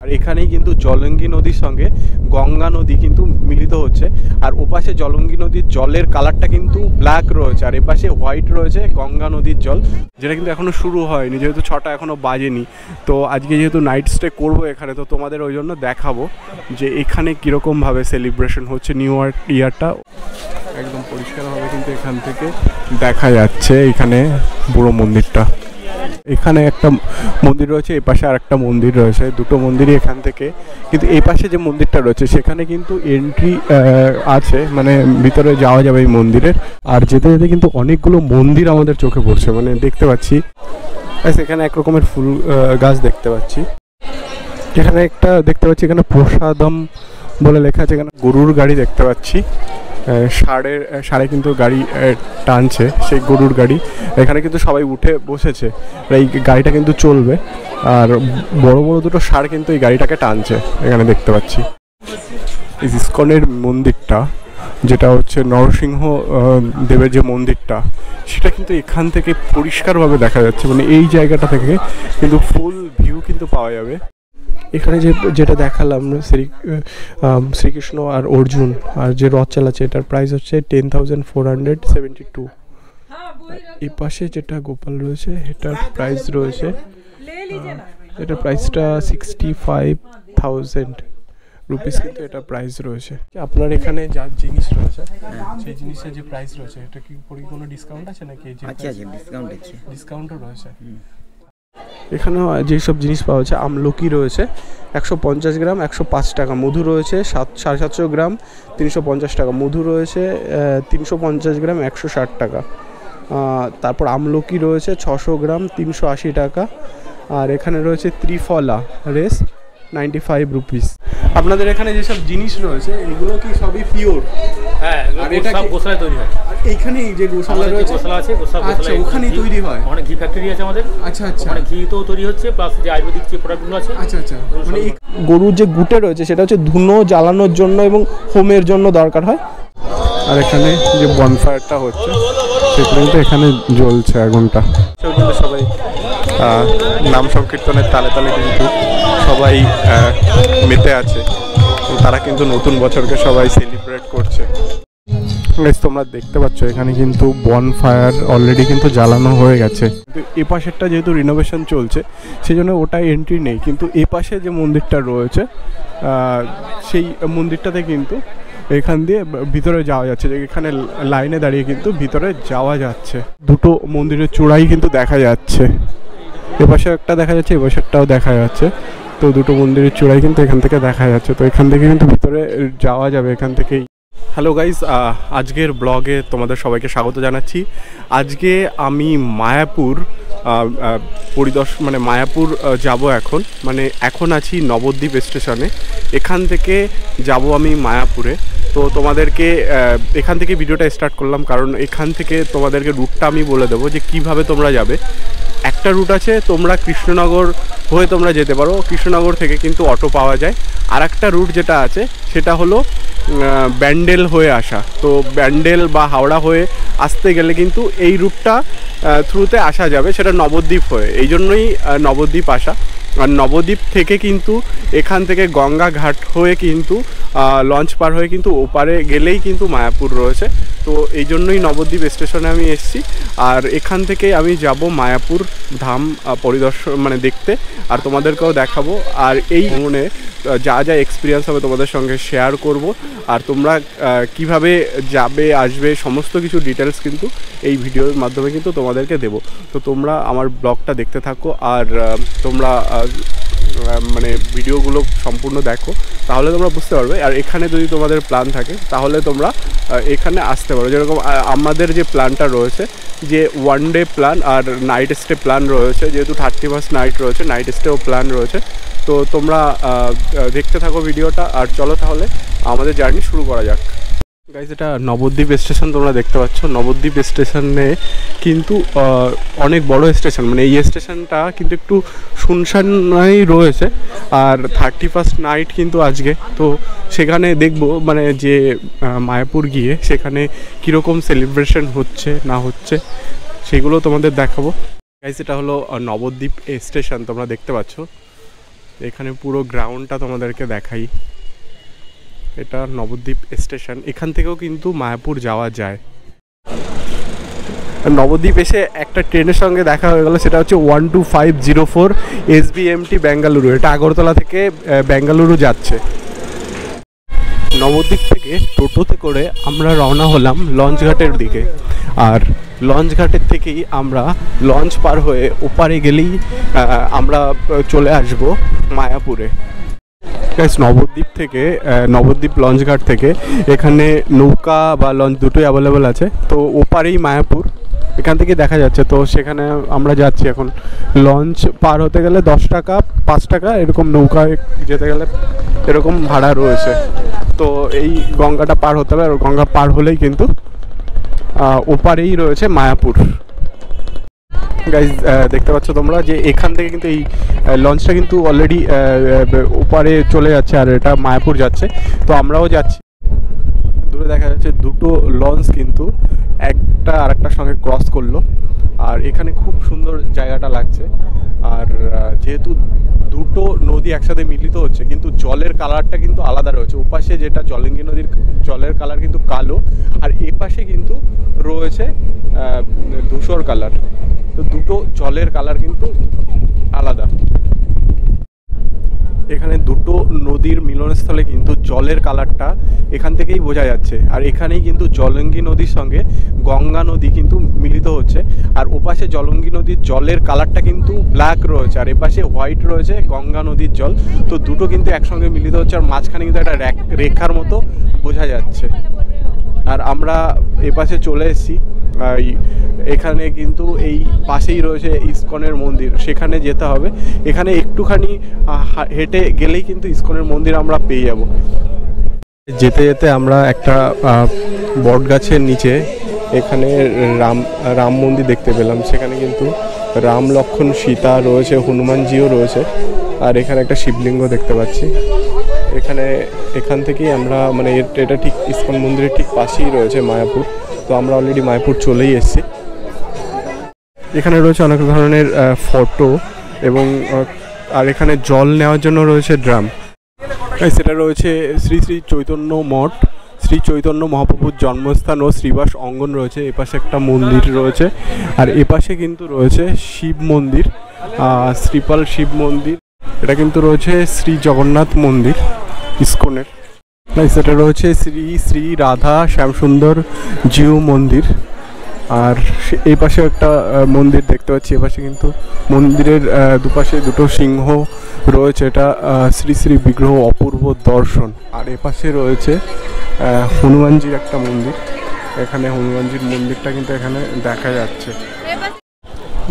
আর এখানেই কিন্তু জলঙ্গি নদীর সঙ্গে গঙ্গা নদী কিন্তু মিলিত হচ্ছে। আর ওপাশে জলঙ্গি নদীর জলের কালারটা কিন্তু ব্ল্যাক রয়েছে, আর এপাশে হোয়াইট রয়েছে গঙ্গা নদীর জল, যেটা কিন্তু এখনও শুরু হয়নি, যেহেতু 6টা এখনও বাজেনি। তো আজকে যেহেতু নাইট স্টে করবো এখানে, তো তোমাদের ওই জন্য দেখাবো যে এখানে কীরকমভাবে সেলিব্রেশন হচ্ছে নিউ ইয়ারটা। একদম পরিষ্কারভাবে কিন্তু এখান থেকে দেখা যাচ্ছে এখানে পুরো মন্দিরটা। এখানে একটা মন্দির রয়েছে, এই পাশে আর একটা মন্দির রয়েছে, দুটো মন্দিরই এখান থেকে। কিন্তু এই পাশে যে মন্দিরটা রয়েছে সেখানে কিন্তু এন্ট্রি আছে, মানে ভিতরে যাওয়া যাবে এই মন্দিরের। আর যেতে যেতে কিন্তু অনেকগুলো মন্দির আমাদের চোখে পড়ছে, মানে দেখতে পাচ্ছি। এখানে এক রকমের ফুল গাছ দেখতে পাচ্ছি। এখানে একটা দেখতে পাচ্ছি এখানে প্রসাদম বলে লেখা আছে। এখানে গরুর গাড়ি দেখতে পাচ্ছি, ষাঁড়ে কিন্তু গাড়ি টানছে, সেই গরুর গাড়ি। এখানে কিন্তু সবাই উঠে বসেছে, এই গাড়িটা কিন্তু চলবে। আর বড় বড় দুটো ষাঁড় কিন্তু এই গাড়িটাকে টানছে, এখানে দেখতে পাচ্ছি। এই ইসকনের মন্দিরটা, যেটা হচ্ছে নরসিংহ দেবের যে মন্দিরটা, সেটা কিন্তু এখান থেকে পরিষ্কারভাবে দেখা যাচ্ছে, মানে এই জায়গাটা থেকে কিন্তু ফুল ভিউ কিন্তু পাওয়া যাবে। এখানে যেটা দেখালাম শ্রীকৃষ্ণ আর অর্জুন আর যে রথ চালাচ্ছে, এটার প্রাইস হচ্ছে 10,472। এই পাশে যেটা গোপাল রয়েছে এটার প্রাইস রয়েছে, এটার প্রাইসটা 65,000 রুপিস কিন্তু এটা প্রাইস রয়েছে। আপনার এখানে যা জিনিস রয়েছে সেই জিনিসের যে প্রাইস রয়েছে, এটা কি কোনো ডিসকাউন্ট আছে নাকি? ডিসকাউন্টও রয়েছে। এখানেও যেসব জিনিস পাওয়া যাচ্ছে, আমলকি রয়েছে 150 গ্রাম 105 টাকা, মধু রয়েছে 750 গ্রাম 350 টাকা, মধু রয়েছে 350 গ্রাম 160 টাকা। তারপর আমলকি রয়েছে 600 গ্রাম 380 টাকা। আর এখানে রয়েছে ত্রিফলা রেস 95 রুপিস। আপনাদের এখানে যেসব জিনিস রয়েছে এগুলো কি সবই পিওর? হ্যাঁ, আর এটা সব গোশালায় তৈরি হয়। আর এইখানেই যে গোশালা রয়েছে, গোশালা আছে, আচ্ছা, ওখানেই তৈরি হয়। অনেক ঘি ফ্যাক্টরি আছে আমাদের। আচ্ছা আচ্ছা, মানে ঘি তো তৈরি হচ্ছে, প্লাস যে আয়ুর্বেদিক যে প্রোডাক্টগুলো আছে। আচ্ছা আচ্ছা, মানে এই গরুর যে গুটে রয়েছে সেটা হচ্ছে ধুনো জ্বালানোর জন্য এবং হোমের জন্য দরকার হয়। আর এখানে যে বনফায়ারটা হচ্ছে সেটা কিন্তু এখানে জ্বলছে আগুনটা। কিন্তু সবাই নাম সংকীর্তনের তালে তালে কিন্তু সবাই মেতে আছে, তারা কিন্তু নতুন বছরকে সবাই সেলিব্রেট করছে। তোমরা দেখতে পাচ্ছ এখানে কিন্তু বনফায়ার অলরেডি কিন্তু জ্বালানো হয়ে গেছে। এ পাশেরটা যেহেতু রিনোভেশন চলছে সেই জন্য ওটা এন্ট্রি নেই, কিন্তু এ পাশে যে মন্দিরটা রয়েছে সেই মন্দিরটাতে কিন্তু এখান দিয়ে ভিতরে যাওয়া যাচ্ছে। এখানে লাইনে দাঁড়িয়ে কিন্তু ভিতরে যাওয়া যাচ্ছে। দুটো মন্দিরের চূড়াই কিন্তু দেখা যাচ্ছে, এপাশে একটা দেখা যাচ্ছে, এপাশেরটাও দেখা যাচ্ছে। তো দুটো মন্দিরের চূড়াই কিন্তু এখান থেকে দেখা যাচ্ছে। তো এখান থেকে কিন্তু ভিতরে যাওয়া যাবে এখান থেকেই। হ্যালো গাইজ, আজকের ব্লগে তোমাদের সবাইকে স্বাগত জানাচ্ছি। আজকে আমি মায়াপুর মায়াপুর যাব এখন, মানে এখন আছি নবদ্বীপ স্টেশনে। এখান থেকে যাব আমি মায়াপুরে। তো তোমাদেরকে এখান থেকে ভিডিওটা স্টার্ট করলাম, কারণ এখান থেকে তোমাদেরকে রুটটা আমি বলে দেবো যে কিভাবে তোমরা যাবে। একটা রুট আছে, তোমরা কৃষ্ণনগর হয়ে তোমরা যেতে পারো, কৃষ্ণনগর থেকে কিন্তু অটো পাওয়া যায়। আর একটা রুট যেটা আছে সেটা হলো ব্যান্ডেল হয়ে আসা। তো ব্যান্ডেল বা হাওড়া হয়ে আসতে গেলে কিন্তু এই রুটটা থ্রুতে আসা যাবে, সেটা নবদ্বীপ হয়ে। এই জন্যই নবদ্বীপ আসা। আর নবদ্বীপ থেকে কিন্তু এখান থেকে গঙ্গা ঘাট হয়ে কিন্তু লঞ্চ পার হয়ে কিন্তু ওপারে গেলেই কিন্তু মায়াপুর রয়েছে। তো এই জন্যই নবদ্বীপ স্টেশনে আমি এসেছি। আর এখান থেকে আমি যাব মায়াপুর ধাম পরিদর্শন মানে দেখতে, আর তোমাদেরকেও দেখাবো। আর এই ভ্রমণে যা যা এক্সপিরিয়েন্স হবে তোমাদের সঙ্গে শেয়ার করব। আর তোমরা কিভাবে যাবে আসবে সমস্ত কিছু ডিটেলস কিন্তু এই ভিডিওর মাধ্যমে কিন্তু তোমাদেরকে দেবো। তো তোমরা আমার ব্লগটা দেখতে থাকো, আর তোমরা মানে ভিডিওগুলো সম্পূর্ণ দেখো, তাহলে তোমরা বুঝতে পারবে। আর এখানে যদি তোমাদের প্ল্যান থাকে তাহলে তোমরা এখানে আসতে পারো। যেরকম আমাদের যে প্ল্যানটা রয়েছে, যে ওয়ান ডে প্ল্যান আর নাইট স্টে প্ল্যান রয়েছে, যেহেতু 31st নাইট রয়েছে, নাইট স্টেও প্ল্যান রয়েছে। তো তোমরা দেখতে থাকো ভিডিওটা, আর চলো তাহলে আমাদের জার্নি শুরু করা যাক। গাইজ, এটা নবদ্বীপ স্টেশন তোমরা দেখতে পাচ্ছ। নবদ্বীপ স্টেশনে কিন্তু অনেক বড় স্টেশন, মানে এই স্টেশনটা কিন্তু একটু শুনশানই রয়েছে। আর 31st নাইট কিন্তু আজকে, তো সেখানে দেখবো মানে যে মায়াপুর গিয়ে সেখানে কীরকম সেলিব্রেশন হচ্ছে না হচ্ছে সেগুলো তোমাদের দেখাবো। গাইজ, এটা হলো নবদ্বীপ স্টেশন তোমরা দেখতে পাচ্ছ। এখানে পুরো গ্রাউন্ডটা তোমাদেরকে দেখাই। এটা নবদ্বীপ স্টেশন, এখান থেকেও কিন্তু মায়াপুর যাওয়া যায়। নবদ্বীপ এসে একটা ট্রেনের সঙ্গে দেখা হয়ে গেল, সেটা হচ্ছে 12504 SBMT বেঙ্গালুরু। এটা আগরতলা থেকে বেঙ্গালুরু যাচ্ছে। নবদ্বীপ থেকে টোটোতে করে আমরা রওনা হলাম লঞ্চঘাটের দিকে, আর লঞ্চঘাটের থেকেই আমরা লঞ্চ পার হয়ে ওপারে গেলেই আমরা চলে আসব মায়াপুরে। নবদ্বীপ থেকে নবদ্বীপ লঞ্চঘাট থেকে এখানে নৌকা বা লঞ্চ দুটোই অ্যাভেলেবেল আছে। তো ওপারেই মায়াপুর, এখান থেকে দেখা যাচ্ছে। তো সেখানে আমরা যাচ্ছি এখন। লঞ্চ পার হতে গেলে 10 টাকা 5 টাকা এরকম, নৌকায় যেতে গেলে এরকম ভাড়া রয়েছে। তো এই গঙ্গাটা পার হতে হবে, আর গঙ্গা পার হলেই কিন্তু ওপারেই রয়েছে মায়াপুর। গাইজ দেখতে পাচ্ছ তোমরা যে এখান থেকে কিন্তু এই লঞ্চটা কিন্তু অলরেডি ওপারে চলে যাচ্ছে, আর এটা মায়াপুর যাচ্ছে। তো আমরাও যাচ্ছি। দূরে দেখা যাচ্ছে দুটো লঞ্চ কিন্তু একটা আরেকটার সঙ্গে ক্রস করলো, আর এখানে খুব সুন্দর জায়গাটা লাগছে। আর যেহেতু দুটো নদী একসাথে মিলিত হচ্ছে, কিন্তু জলের কালারটা কিন্তু আলাদা রয়েছে। ওপাশে যেটা জলেঙ্গি নদীর জলের কালার কিন্তু কালো, আর এপাশে কিন্তু রয়েছে ধূসর কালার। তো দুটো জলের কালার কিন্তু আলাদা। এখানে দুটো নদীর মিলনস্থলে কিন্তু জলের কালারটা এখান থেকেই বোঝা যাচ্ছে। আর এখানেই কিন্তু জলঙ্গি নদীর সঙ্গে গঙ্গা নদী কিন্তু মিলিত হচ্ছে, আর ওপাশে জলঙ্গি নদীর জলের কালারটা কিন্তু ব্ল্যাক রয়েছে, আর এপাশে হোয়াইট রয়েছে গঙ্গা নদীর জল। তো দুটো কিন্তু একসঙ্গে মিলিত হচ্ছে, আর মাঝখানে কিন্তু একটা রেখার মতো বোঝা যাচ্ছে। আর আমরা এপাশে চলে এসেছি। এখানে কিন্তু এই পাশেই রয়েছে ইসকনের মন্দির, সেখানে যেতে হবে। এখানে একটুখানি হেঁটে গেলেই কিন্তু ইসকনের মন্দির আমরা পেয়ে যাব। যেতে যেতে আমরা একটা বট গাছের নিচে এখানে রাম মন্দির দেখতে পেলাম। সেখানে কিন্তু রাম, লক্ষ্মণ, সীতা রয়েছে, হনুমানজিও রয়েছে, আর এখানে একটা শিবলিঙ্গ দেখতে পাচ্ছি। এখান থেকেই আমরা মানে এটা ঠিক ইসকন মন্দিরের ঠিক পাশেই রয়েছে মায়াপুর। তো আমরা অলরেডি মায়াপুর চলেই এসেছি। এখানে রয়েছে অনেক ধরনের ফটো, এবং আর এখানে জল নেওয়ার জন্য রয়েছে ড্রাম। সেটা রয়েছে শ্রী শ্রী চৈতন্য মঠ, শ্রী চৈতন্য মহাপ্রভুর জন্মস্থান ও শ্রীবাস অঙ্গন রয়েছে। এপাশে একটা মন্দির রয়েছে, আর এপাশে কিন্তু রয়েছে শিব মন্দির, শ্রীপাল শিব মন্দির। এটা কিন্তু রয়েছে শ্রী জগন্নাথ মন্দির ইসকনের। সেটা রয়েছে শ্রী শ্রী রাধা শ্যামসুন্দর জিউ মন্দির। আর এই পাশে একটা মন্দির দেখতে পাচ্ছি। এপাশে কিন্তু মন্দিরের দুপাশে দুটো সিংহ রয়েছে, এটা শ্রী শ্রী বিগ্রহ অপূর্ব দর্শন। আর এপাশে রয়েছে হনুমানজির একটা মন্দির। এখানে হনুমানজির মন্দিরটা কিন্তু এখানে দেখা যাচ্ছে।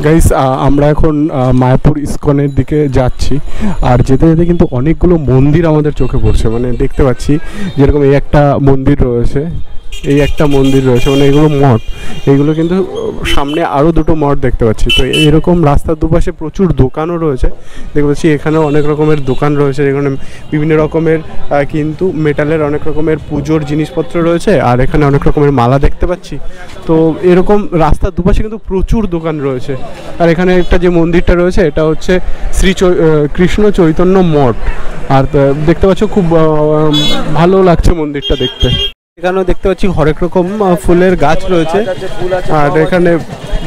গাইস আমরা এখন মায়াপুর ইসকনের দিকে যাচ্ছি, আর যেতে যেতে কিন্তু অনেকগুলো মন্দির আমাদের চোখে পড়ছে। মানে দেখতে পাচ্ছি যেরকম এই একটা মন্দির রয়েছে, মানে এগুলো মঠ। এগুলো কিন্তু সামনে আরও দুটো মঠ দেখতে পাচ্ছি। তো এরকম রাস্তার দুপাশে প্রচুর দোকানও রয়েছে দেখতে পাচ্ছি। এখানেও অনেক রকমের দোকান রয়েছে, যেখানে বিভিন্ন রকমের কিন্তু মেটালের অনেক রকমের পুজোর জিনিসপত্র রয়েছে, আর এখানে অনেক রকমের মালা দেখতে পাচ্ছি। তো এরকম রাস্তার দুপাশে কিন্তু প্রচুর দোকান রয়েছে। আর এখানে একটা যে মন্দিরটা রয়েছে এটা হচ্ছে শ্রী কৃষ্ণ চৈতন্য মঠ। আর দেখতে পাচ্ছ খুব ভালো লাগছে মন্দিরটা দেখতে। এখানেও দেখতে পাচ্ছি হরেক রকম ফুলের গাছ রয়েছে, আর এখানে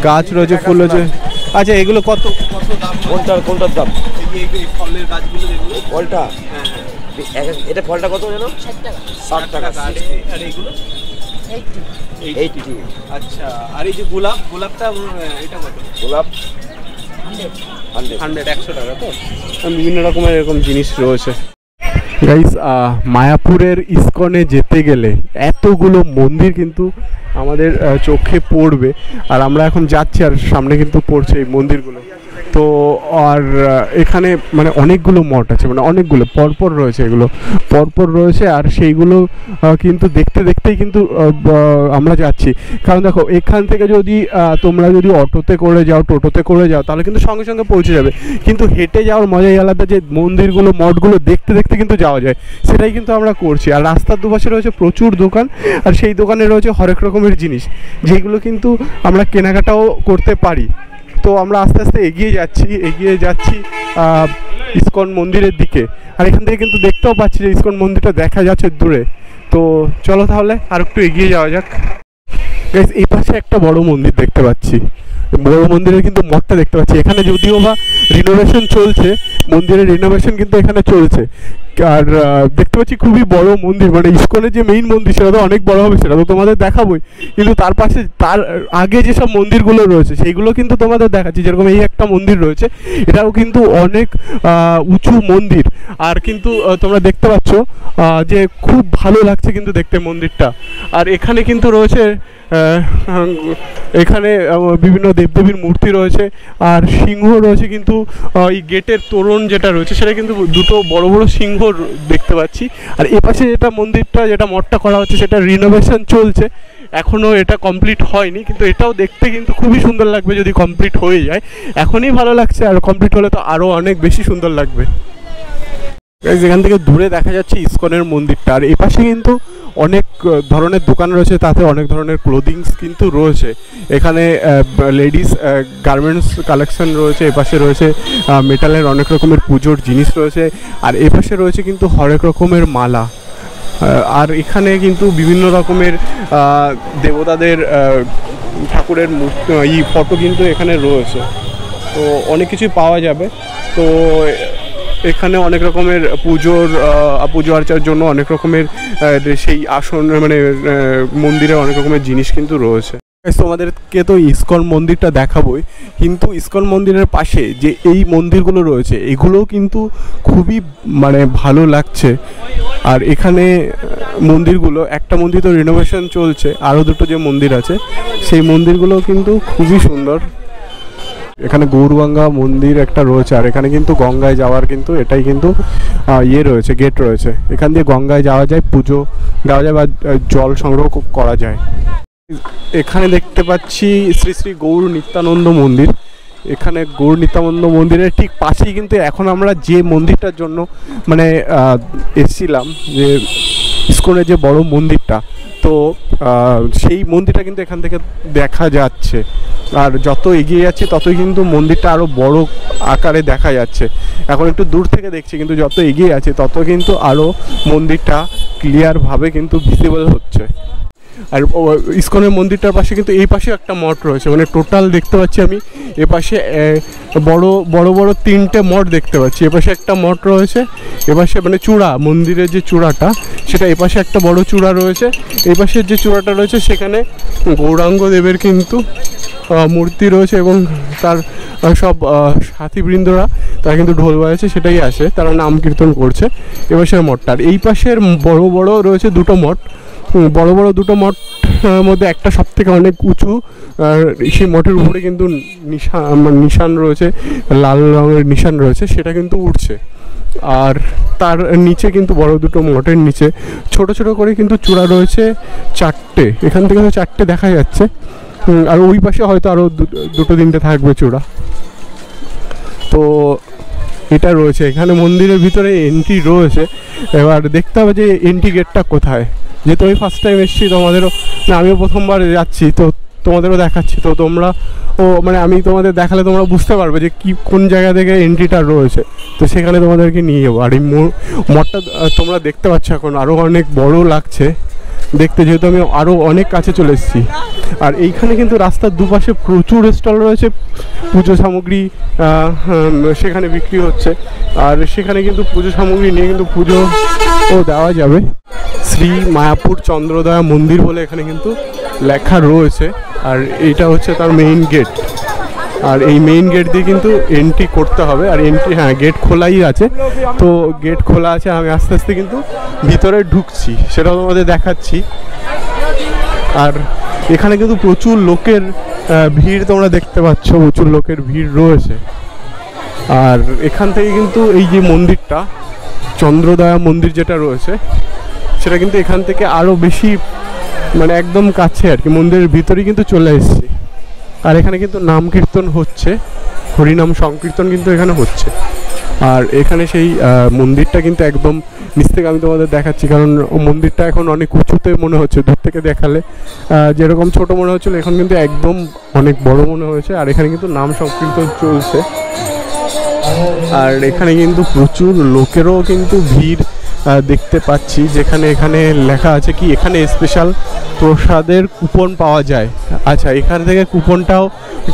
গাছ রয়েছে, ফুল রয়েছে। আচ্ছা, এগুলো কত কোনটার দাম? ফলের গাছগুলো যেগুলো, ফলটা এটা ফলটা কত জানো? 60 টাকা। আর এইগুলো 80। আচ্ছা, আর এই যে গোলাপটা এটা কত? গোলাপ 100 টাকা। তো বিভিন্ন রকমের এরকম জিনিস রয়েছে। গাইস মায়াপুরের ইসকনে যেতে গেলে এতগুলো মন্দির কিন্তু আমাদের চোখে পড়বে, আর আমরা এখন যাচ্ছি, আর সামনে কিন্তু পড়ছে এই মন্দিরগুলো। তো আর এখানে মানে অনেকগুলো মঠ আছে, মানে অনেকগুলো পরপর রয়েছে, এগুলো পরপর রয়েছে। আর সেইগুলো কিন্তু দেখতে দেখতেই কিন্তু আমরা যাচ্ছি। কারণ দেখো, এখান থেকে যদি তোমরা যদি অটোতে করে যাও, টোটোতে করে যাও, তাহলে কিন্তু সঙ্গে সঙ্গে পৌঁছে যাবে। কিন্তু হেঁটে যাওয়ার মজাই আলাদা, যে মন্দিরগুলো মঠগুলো দেখতে দেখতে কিন্তু যাওয়া যায়, সেটাই কিন্তু আমরা করছি। আর রাস্তার দুপাশে রয়েছে প্রচুর দোকান, আর সেই দোকানে রয়েছে হরেক রকমের জিনিস, যেগুলো কিন্তু আমরা কেনাকাটাও করতে পারি। তো তো আমরা আস্তে আস্তে এগিয়ে যাচ্ছি ইসকন মন্দিরের দিকে। আর এখান থেকে কিন্তু দেখতেও পাচ্ছি যে ইসকন মন্দিরটা দেখা যাচ্ছে দূরে। তো চলো তাহলে আর একটু এগিয়ে যাওয়া যাক। গাইস, এই পাশে একটা বড় মন্দির দেখতে পাচ্ছি, বড় মন্দিরের কিন্তু মঠটা দেখতে পাচ্ছি। এখানে যদিও বা রিনোভেশন চলছে, মন্দিরের রিনোভেশন কিন্তু এখানে চলছে। আর দেখতে পাচ্ছি খুবই বড় মন্দির, মানে ইসকনের যে মেইন মন্দির সেটা তো অনেক বড় হবে, সেটা তো তোমাদের দেখাবোই। কিন্তু তার পাশে তার আগে যেসব মন্দিরগুলো রয়েছে সেইগুলো কিন্তু তোমাদের দেখাচ্ছি। যেরকম এই একটা মন্দির রয়েছে, এটাও কিন্তু অনেক উঁচু মন্দির। আর কিন্তু তোমরা দেখতে পাচ্ছ যে খুব ভালো লাগছে কিন্তু দেখতে মন্দিরটা। আর এখানে কিন্তু রয়েছে এখানে বিভিন্ন দেবদেবীর মূর্তি রয়েছে আর সিংহ রয়েছে। কিন্তু এই গেটের তোরণ যেটা রয়েছে সেটা কিন্তু দুটো বড় বড় সিংহ দেখতে পাচ্ছি। আর এপাশে যেটা মন্দিরটা, যেটা মঠটা করা হচ্ছে, সেটা রিনোভেশন চলছে, এখনও এটা কমপ্লিট হয়নি। কিন্তু এটাও দেখতে কিন্তু খুবই সুন্দর লাগবে যদি কমপ্লিট হয়ে যায়। এখনই ভালো লাগছে, আর কমপ্লিট হলে তো আরও অনেক বেশি সুন্দর লাগবে। যেখান থেকে দূরে দেখা যাচ্ছে ইসকনের মন্দিরটা। আর এপাশে কিন্তু অনেক ধরনের দোকান রয়েছে, তাতে অনেক ধরনের ক্লোদিংস কিন্তু রয়েছে। এখানে লেডিস গার্মেন্টস কালেকশন রয়েছে, এপাশে রয়েছে মেটালের অনেক রকমের পুজোর জিনিস রয়েছে, আর এপাশে রয়েছে কিন্তু হরেক রকমের মালা। আর এখানে কিন্তু বিভিন্ন রকমের দেবতাদের ঠাকুরের ফটো কিন্তু এখানে রয়েছে। তো অনেক কিছুই পাওয়া যাবে। তো এখানে অনেক রকমের পুজো আর্চার জন্য অনেক রকমের সেই আসন, মানে মন্দিরে অনেক রকমের জিনিস কিন্তু রয়েছে। তোমাদেরকে তো ইসকন মন্দিরটা দেখাবোই, কিন্তু ইসকন মন্দিরের পাশে যে এই মন্দিরগুলো রয়েছে এগুলোও কিন্তু খুবই মানে ভালো লাগছে। আর এখানে মন্দিরগুলো, একটা মন্দির তো রিনোভেশন চলছে, আরও দুটো যে মন্দির আছে সেই মন্দিরগুলো কিন্তু খুবই সুন্দর। এখানে গৌরগঙ্গা মন্দির একটা রয়েছে, আর এখানে কিন্তু গঙ্গায় যাওয়ার কিন্তু এটাই কিন্তু রয়েছে, গেট রয়েছে। এখান দিয়ে গঙ্গায় যাওয়া যায়, পুজো দেওয়া যায় বা জল সংগ্রহ করা যায়। এখানে দেখতে পাচ্ছি শ্রী শ্রী গৌর নিত্যানন্দ মন্দির। এখানে গৌর নিত্যানন্দ মন্দিরের ঠিক পাশেই কিন্তু এখন আমরা যে মন্দিরটার জন্য মানে এসেছিলাম, যে ইসকনের যে বড় মন্দিরটা, তো সেই মন্দিরটা কিন্তু এখান থেকে দেখা যাচ্ছে। আর যত এগিয়ে যাচ্ছে ততই কিন্তু মন্দিরটা আরও বড় আকারে দেখা যাচ্ছে। এখন একটু দূর থেকে দেখছি, কিন্তু যত এগিয়ে আছে তত কিন্তু আরও মন্দিরটা ক্লিয়ারভাবে কিন্তু ভিজিবল হচ্ছে। আর ইসকনের মন্দিরটার পাশে কিন্তু এই পাশে একটা মঠ রয়েছে, মানে টোটাল দেখতে পাচ্ছি আমি এপাশে বড় বড় তিনটে মঠ দেখতে পাচ্ছি। এপাশে একটা মঠ রয়েছে, এপাশে মানে চূড়া, মন্দিরের যে চূড়াটা সেটা এপাশে একটা বড় চূড়া রয়েছে। এই পাশের যে চূড়াটা রয়েছে সেখানে গৌরাঙ্গ দেবের কিন্তু মূর্তি রয়েছে, এবং তার সব সাথীবৃন্দরা তারা কিন্তু ঢোল বাজাচ্ছে, সেটাই আসে, তারা নাম কীর্তন করছে এপাশের মঠটা। আর এই পাশের বড় বড় রয়েছে দুটো মঠ, বড় বড় দুটো মঠ মধ্যে একটা সব থেকে অনেক উঁচু। আর সেই মঠের উপরে কিন্তু নিশান রয়েছে, লাল রঙের নিশান রয়েছে, সেটা কিন্তু উঠছে। আর তার নিচে কিন্তু বড় দুটো মঠের নিচে ছোট ছোট করে কিন্তু চূড়া রয়েছে চারটে, এখান থেকে তো চারটে দেখা যাচ্ছে। আর ওই পাশে হয়তো আরও দুটো তিনটে থাকবে চূড়া। তো এটা রয়েছে, এখানে মন্দিরের ভিতরে এন্ট্রি রয়েছে। এবার দেখতে হবে যে এন্ট্রি গেটটা কোথায়। যেহেতু আমি ফার্স্ট টাইম এসেছি, তোমাদেরও না, আমিও প্রথমবার যাচ্ছি, তো তোমাদেরও দেখাচ্ছি। তো তোমরা মানে আমি তোমাদের দেখালে তোমরা বুঝতে পারবে যে কোন জায়গা থেকে এন্ট্রিটা রয়েছে, তো সেখানে তোমাদেরকে নিয়ে যাবো। আর এই মঠটা তোমরা দেখতে পাচ্ছ এখন আরও অনেক বড় লাগছে দেখতে, যেহেতু আমি আরও অনেক কাছে চলে এসেছি। আর এইখানে কিন্তু রাস্তার দুপাশে প্রচুর স্টল রয়েছে, পুজো সামগ্রী সেখানে বিক্রি হচ্ছে। আর সেখানে কিন্তু পুজো সামগ্রী নিয়ে কিন্তু পুজো দেওয়া যাবে। শ্রী মায়াপুর চন্দ্রদয়া মন্দির বলে এখানে কিন্তু লেখা রয়েছে। আর এইটা হচ্ছে তার মেইন গেট। আর এই মেইন গেট দিয়ে কিন্তু এন্ট্রি করতে হবে। আর এন্ট্রি, হ্যাঁ, গেট খোলাই আছে, তো গেট খোলা আছে। আমি আস্তে আস্তে কিন্তু ভিতরে ঢুকছি, সেটাও তোমাদের দেখাচ্ছি। আর এখানে কিন্তু প্রচুর লোকের ভিড় তোমরা দেখতে পাচ্ছ, প্রচুর লোকের ভিড় রয়েছে। আর এখান থেকে কিন্তু এই যে মন্দিরটা, চন্দ্রদয়া মন্দির যেটা রয়েছে, সেটা কিন্তু এখান থেকে আরও বেশি মানে একদম কাছে আর কি, মন্দিরের ভিতরেই কিন্তু চলে এসেছি। আর এখানে কিন্তু নাম কীর্তন হচ্ছে, হরিনাম সংকীর্তন কিন্তু এখানে হচ্ছে। আর এখানে সেই মন্দিরটা কিন্তু একদম নিচ থেকে আমি তোমাদের দেখাচ্ছি, কারণ মন্দিরটা এখন অনেক উঁচুতে মনে হচ্ছে, দূর থেকে দেখালে যেরকম ছোট মনে হচ্ছিলো এখন কিন্তু একদম অনেক বড় মনে হয়েছে। আর এখানে কিন্তু নাম সংকীর্তন চলছে, আর এখানে কিন্তু প্রচুর লোকেরও কিন্তু ভিড় দেখতে পাচ্ছি, যেখানে এখানে লেখা আছে কি এখানে স্পেশাল প্রসাদের কুপন পাওয়া যায়। আচ্ছা, এখান থেকে কুপনটাও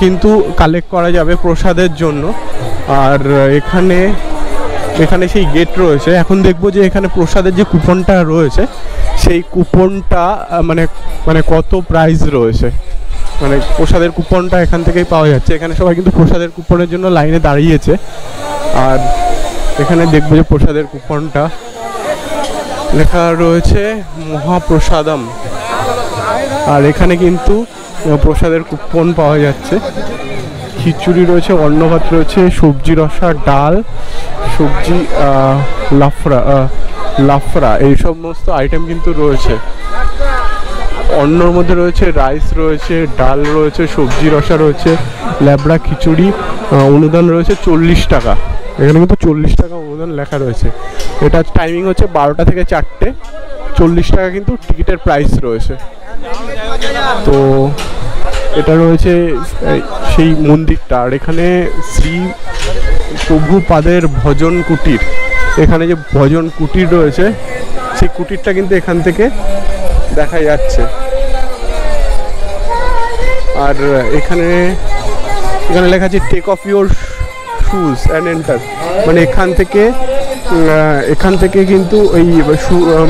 কিন্তু কালেক্ট করা যাবে প্রসাদের জন্য। আর এখানে সেই গেট রয়েছে, এখন দেখবো যে এখানে প্রসাদের যে কুপনটা রয়েছে সেই কুপনটা মানে কত প্রাইস রয়েছে, মানে প্রসাদের কুপনটা এখান থেকেই পাওয়া যাচ্ছে। এখানে সবাই কিন্তু প্রসাদের কুপনের জন্য লাইনে দাঁড়িয়েছে, আর এখানে দেখবো যে প্রসাদের কুপনটা লেখা রয়েছে মহাপ্রসাদম, আর এখানে কিন্তু প্রসাদের কুপন পাওয়া যাচ্ছে। খিচুড়ি রয়েছে, অন্নভাত রয়েছে, সবজি রসা, ডাল, সবজি, লাফরা এই সমস্ত আইটেম কিন্তু রয়েছে। অন্নর মধ্যে রয়েছে রাইস রয়েছে, ডাল রয়েছে, সবজি রসা রয়েছে, ল্যাবড়া, খিচুড়ি। অনুদান রয়েছে 40 টাকা, এখানে কিন্তু 40 টাকা অনুদান লেখা রয়েছে। এটা টাইমিং হচ্ছে 12টা থেকে 4টে, 40 টাকা কিন্তু টিকিটের প্রাইস রয়েছে। তো এটা রয়েছে সেই মন্দিরটা। আর এখানে শ্রী প্রভুপাদের ভজন কুটির, এখানে যে ভজন কুটির রয়েছে সেই কুটিরটা কিন্তু এখান থেকে দেখা যাচ্ছে। আর এখানে লেখা আছে take off your shoes and enter, মানে এখান থেকে কিন্তু ওই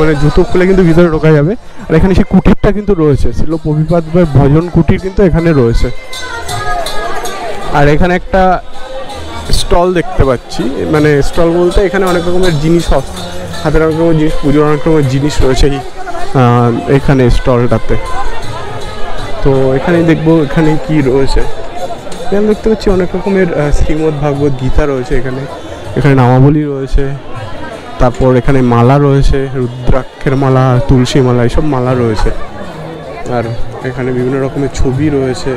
মানে জুতো খুলে কিন্তু ভিতরে ঢোকা যাবে। আর এখানে সেই কুটিরটা কিন্তু রয়েছে, ছিল প্রভুপাদ ভজন কুটির কিন্তু এখানে রয়েছে। আর এখানে একটা স্টল দেখতে পাচ্ছি, মানে স্টল বলতে এখানে অনেক রকমের জিনিস, হাতের অনেক রকমের জিনিস, পুজোর অনেক রকমের জিনিস রয়েছে এখানে স্টলটাতে। তো এখানে দেখবো এখানে কি রয়েছে। এখানে দেখতে পাচ্ছি অনেক রকমের শ্রীমদ্ ভাগবত গীতা রয়েছে, এখানে নামাবলী রয়েছে, তারপর এখানে মালা রয়েছে, রুদ্রাক্ষের মালা, তুলসী মালা, এইসব মালা রয়েছে। আর এখানে বিভিন্ন রকমের ছবি রয়েছে,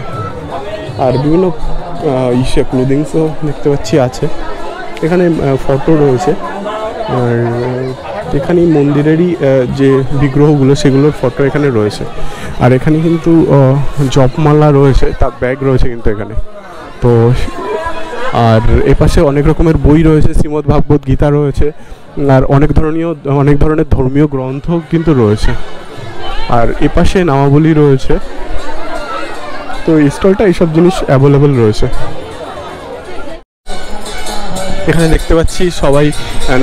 আর বিভিন্ন ক্লোদিংসও দেখতে পাচ্ছি আছে। এখানে ফটো রয়েছে, আর এখানে মন্দিরেরই যে বিগ্রহগুলো সেগুলোর ফটো এখানে রয়েছে। আর এখানে কিন্তু জপমালা রয়েছে, তার ব্যাগ রয়েছে কিন্তু এখানে। তো আর এপাশে অনেক রকমের বই রয়েছে, শ্রীমদ্ ভাগবত গীতা রয়েছে, আর অনেক ধরনের ধর্মীয় গ্রন্থ কিন্তু রয়েছে। আর এপাশে নামাবলী রয়েছে। তো এই স্টলটা এইসব জিনিস অ্যাভেলেবেল রয়েছে। এখানে দেখতে পাচ্ছি সবাই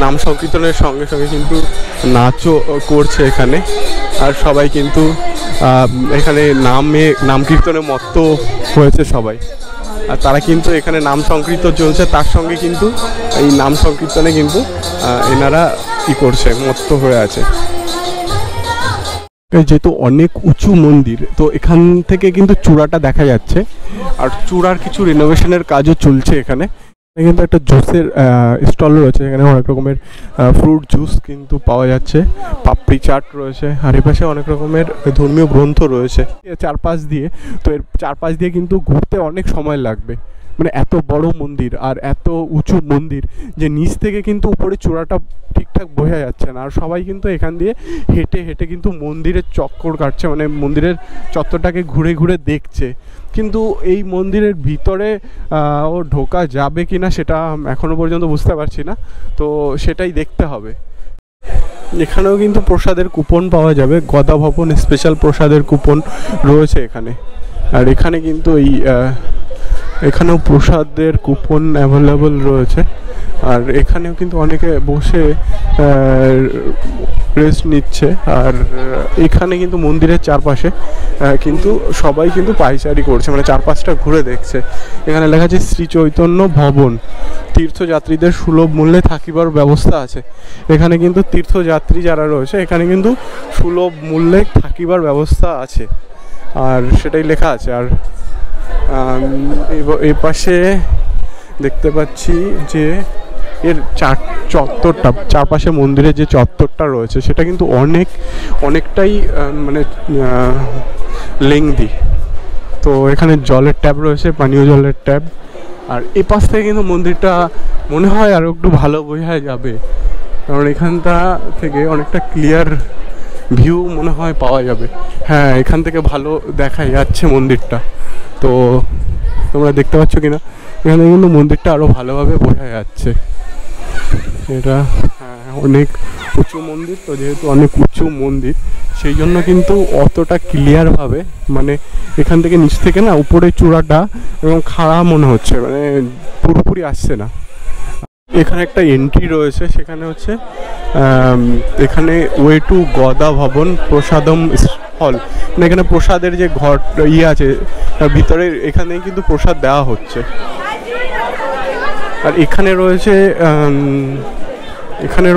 নাম সংকীর্তনের সঙ্গে সঙ্গে কিন্তু নাচও করছে এখানে। আর সবাই কিন্তু এখানে নাম কীর্তনে মত্ত হয়েছে সবাই। আর তারা কিন্তু এখানে নাম সংকীর্তন চলছে, তার সঙ্গে কিন্তু এই নাম সংকীর্তনে কিন্তু এনারা করছে, মত্ত হয়ে আছে। যেহেতু অনেক উঁচু মন্দির, তো এখান থেকে কিন্তু চূড়াটা দেখা যাচ্ছে, আর চূড়ার কিছু রিনোভেশনের কাজও চলছে এখানে। কিন্তু একটা জুসের স্টল রয়েছে, এখানে অনেক রকমের ফ্রুট জুস কিন্তু পাওয়া যাচ্ছে, পাপড়ি চাট রয়েছে। আর এপাশে অনেক রকমের ধর্মীয় গ্রন্থ রয়েছে চারপাশ দিয়ে। তো এর চারপাশ দিয়ে কিন্তু ঘুরতে অনেক সময় লাগবে, মানে এত বড় মন্দির আর এত উঁচু মন্দির যে নিচ থেকে কিন্তু উপরে চূড়াটা ঠিকঠাক বোঝা যাচ্ছে না। আর সবাই কিন্তু এখান দিয়ে হেঁটে হেঁটে কিন্তু মন্দিরের চক্কর কাটছে, মানে মন্দিরের চত্বরটাকে ঘুরে ঘুরে দেখছে। কিন্তু এই মন্দিরের ভিতরে ঢোকা যাবে কি না সেটা এখনও পর্যন্ত বুঝতে পারছি না, তো সেটাই দেখতে হবে। এখানেও কিন্তু প্রসাদের কুপন পাওয়া যাবে, গদা ভবন স্পেশাল প্রসাদের কুপন রয়েছে এখানে। আর এখানে কিন্তু এখানেও প্রসাদের কুপন অ্যাভেলেবল রয়েছে। আর এখানেও কিন্তু অনেকে বসে রেস্ট নিচ্ছে। আর এখানে কিন্তু মন্দিরের চারপাশে কিন্তু সবাই কিন্তু পায়চারি করছে, মানে চারপাশটা ঘুরে দেখছে। এখানে লেখা আছে শ্রী চৈতন্য ভবন, তীর্থযাত্রীদের সুলভ মূল্যে থাকিবার ব্যবস্থা আছে। এখানে কিন্তু তীর্থযাত্রী যারা রয়েছে এখানে কিন্তু সুলভ মূল্যে থাকিবার ব্যবস্থা আছে, আর সেটাই লেখা আছে। আর এই পাশে দেখতে পাচ্ছি যে এর চত্বরটা, চারপাশে মন্দিরের যে চত্বরটা রয়েছে সেটা কিন্তু অনেকটাই মানে লেংদি। তো এখানে জলের ট্যাপ রয়েছে, পানীয় জলের ট্যাপ। আর এ পাশ থেকে কিন্তু মন্দিরটা মনে হয় আরও একটু ভালো বোঝা যাবে, কারণ এখানটা থেকে অনেকটা ক্লিয়ার ভিউ মনে হয় পাওয়া যাবে। হ্যাঁ, এখান থেকে ভালো দেখা যাচ্ছে মন্দিরটা। তো তোমরা দেখতে পাচ্ছ কিনা, এখানে কিন্তু মন্দিরটা আরও ভালোভাবে বোঝা যাচ্ছে। এটা অনেক উঁচু মন্দির, তো যেহেতু অনেক উঁচু মন্দির সেই জন্য কিন্তু অতটা ক্লিয়ারভাবে মানে এখান থেকে নিচ থেকে না উপরে চূড়াটা এবং খাড়া মনে হচ্ছে, মানে পুরোপুরি আসছে না। এখানে একটা এন্ট্রি রয়েছে, সেখানে হচ্ছে এখানে ওয়ে টু গদা ভবন প্রসাদম হল, মানে এখানে প্রসাদের যে ঘর আছে তার ভিতরে এখানেই কিন্তু প্রসাদ দেওয়া হচ্ছে। আর এখানে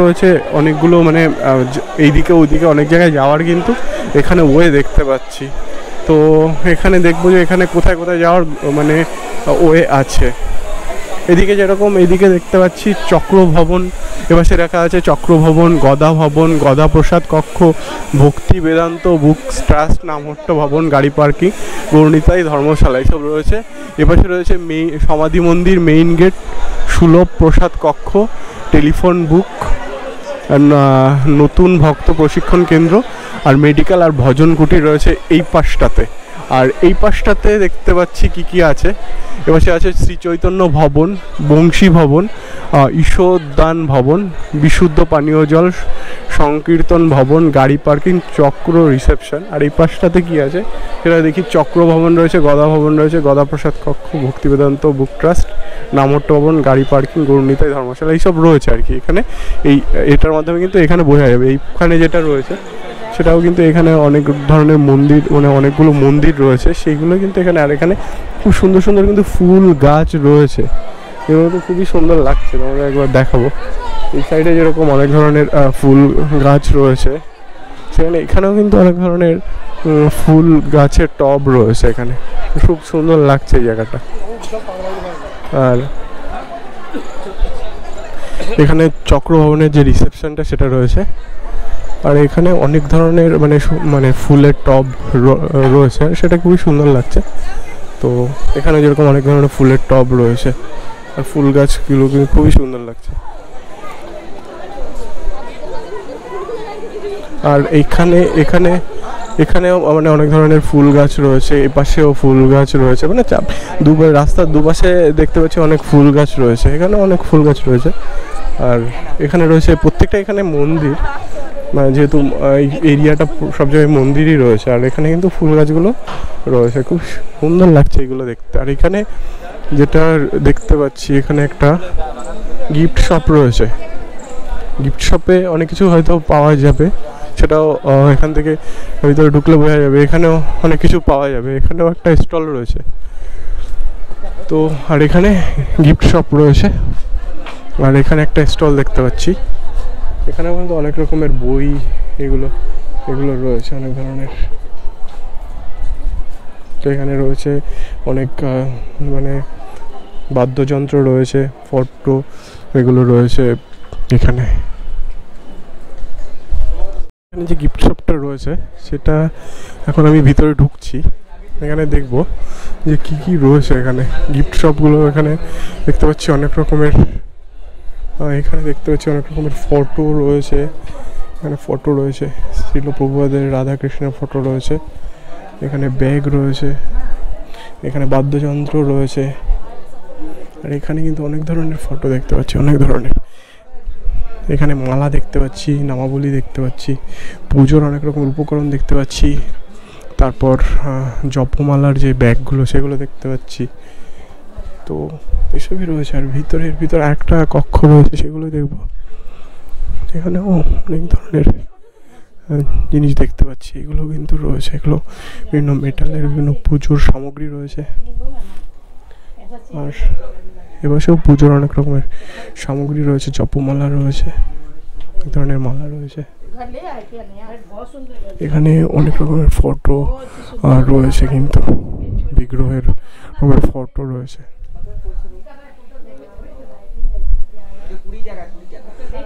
রয়েছে অনেকগুলো মানে এইদিকে ওইদিকে অনেক জায়গায় যাওয়ার কিন্তু এখানে ওয়ে দেখতে পাচ্ছি। তো এখানে দেখবো যে এখানে কোথায় কোথায় যাওয়ার মানে ওয়ে আছে। এদিকে যেরকম এইদিকে দেখতে পাচ্ছি চক্র ভবন, এপাশে রাখা আছে চক্র ভবন, গদা ভবন, গদা প্রসাদ কক্ষ, ভক্তি বেদান্ত বুকস ট্রাস্ট, নামহট্ট ভবন, গাড়ি পার্কিং, গৌরনীতাই ধর্মশালা এইসব রয়েছে। এপাশে রয়েছে সমাধি মন্দির, মেইন গেট, সুলভ প্রসাদ কক্ষ, টেলিফোন বুক, নতুন ভক্ত প্রশিক্ষণ কেন্দ্র, আর মেডিকেল আর ভজন কুটির রয়েছে এই পাশটাতে। আর এই পাশটাতে দেখতে পাচ্ছি কি কি আছে, এপাশে আছে শ্রী চৈতন্য ভবন, বংশী ভবন, ঈশোদ্যান ভবন, বিশুদ্ধ পানীয় জল সংকীর্তন ভবন, গাড়ি পার্কিং, চক্র রিসেপশন। আর এই পাশটাতে কি আছে সেটা দেখি, চক্র ভবন রয়েছে, গদা ভবন রয়েছে, গদা প্রসাদ কক্ষ, ভক্তি বেদান্ত বুক ট্রাস্ট, নামহট্ট ভবন, গাড়ি পার্কিং, গৌরনীতাই ধর্মশালা এইসব রয়েছে আর কি। এখানে এটার মাধ্যমে কিন্তু এখানে বোঝা যাবে। এইখানে যেটা রয়েছে সেটাও কিন্তু এখানে অনেক ধরনের মন্দির, মানে অনেকগুলো মন্দির রয়েছে সেইগুলো কিন্তু এখানে। আর এখানে খুব সুন্দর সুন্দর কিন্তু ফুল গাছ রয়েছে, এগুলো তো খুবই সুন্দর লাগছে, তোমাদের একবার দেখাবো। এই সাইডে যেরকম অনেক ধরনের ফুল গাছ রয়েছে, সেখানে এখানেও কিন্তু অনেক ধরনের ফুল গাছের টব রয়েছে। এখানে খুব সুন্দর লাগছে এই জায়গাটা। আর এখানে চক্র ভবনের যে রিসেপশনটা সেটা রয়েছে। আর এখানে অনেক ধরনের মানে ফুলের টব রয়েছে, সেটা খুবই সুন্দর লাগছে। তো এখানে যেরকম অনেক ধরনের ফুলের টব রয়েছে আর ফুল গাছগুলো কিন্তু খুবই সুন্দর লাগছে। আর এখানেও মানে অনেক ধরনের ফুল গাছ রয়েছে, এই পাশেও ফুল গাছ রয়েছে, মানে রাস্তার দুপাশে দেখতে পাচ্ছি অনেক ফুল গাছ রয়েছে, এখানে অনেক ফুল গাছ রয়েছে। আর এখানে রয়েছে প্রত্যেকটা এখানে মন্দির, মানে যেহেতু এই এরিয়াটা সব জায়গায় মন্দিরই রয়েছে। আর এখানে কিন্তু ফুল গাছগুলো রয়েছে, খুব সুন্দর লাগছে এগুলো দেখতে। আর এখানে যেটা দেখতে পাচ্ছি, এখানে একটা গিফট শপ রয়েছে। গিফট শপে অনেক কিছু হয়তো পাওয়া যাবে, সেটাও এখান থেকে ভিতরে ঢুকলে বোঝা যাবে। এখানেও অনেক কিছু পাওয়া যাবে, এখানেও একটা স্টল রয়েছে। তো আর এখানে গিফট শপ রয়েছে, আর এখানে একটা স্টল দেখতে পাচ্ছি। এখানেও কিন্তু অনেক রকমের বই এগুলো রয়েছে অনেক ধরনের। তো এখানে রয়েছে অনেক মানে বাদ্যযন্ত্র রয়েছে, ফটো এগুলো রয়েছে এখানে। এখানে যে গিফট শপটা রয়েছে সেটা এখন আমি ভিতরে ঢুকছি, এখানে দেখবো যে কি কি রয়েছে এখানে। গিফট শপগুলো এখানে দেখতে পাচ্ছি অনেক রকমের, এখানে দেখতে পাচ্ছি অনেক রকমের ফটো রয়েছে। এখানে ফটো রয়েছে শ্রীল প্রভুপাদের, রাধাকৃষ্ণের ফটো রয়েছে, এখানে ব্যাগ রয়েছে, এখানে বাদ্যযন্ত্র রয়েছে। আর এখানে কিন্তু অনেক ধরনের ফটো দেখতে পাচ্ছি, অনেক ধরনের। এখানে মালা দেখতে পাচ্ছি, নামাবলী দেখতে পাচ্ছি, পুজোর অনেক রকম উপকরণ দেখতে পাচ্ছি, তারপর জপমালার যে ব্যাগগুলো সেগুলো দেখতে পাচ্ছি। তো এসবই রয়েছে। আর ভিতরে একটা কক্ষ রয়েছে, সেগুলো দেখবো। এখানেও অনেক ধরনের জিনিস দেখতে পাচ্ছি, এগুলো কিন্তু রয়েছে। এগুলো বিভিন্ন মেটালের বিভিন্ন পুজোর সামগ্রী রয়েছে। আর এবছর পুজোর অনেক রকমের সামগ্রী রয়েছে, জপমালা রয়েছে, অনেক ধরনের মালা রয়েছে। এখানে অনেক রকমের ফটো রয়েছে, কিন্তু বিগ্রহের ফটো রয়েছে।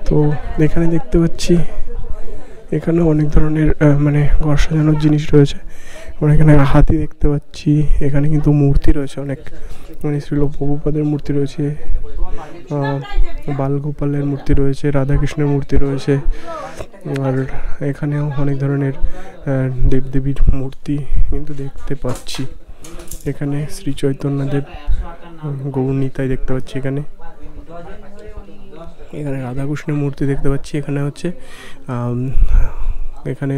তো এখানে দেখতে পাচ্ছি এখানে অনেক ধরনের মানে ঘর সাজানোর জিনিস রয়েছে, আমরা এখানে হাতি দেখতে পাচ্ছি। এখানে কিন্তু মূর্তি রয়েছে অনেক, মানে শ্রীল প্রভুপাদের মূর্তি রয়েছে, বালগোপালের মূর্তি রয়েছে, রাধাকৃষ্ণের মূর্তি রয়েছে, আর এখানেও অনেক ধরনের দেবদেবীর মূর্তি কিন্তু দেখতে পাচ্ছি। এখানে শ্রী চৈতন্যদেব, গৌরনীতাই দেখতে পাচ্ছি। এখানে রাধাকৃষ্ণের মূর্তি দেখতে পাচ্ছি। এখানে হচ্ছে এখানে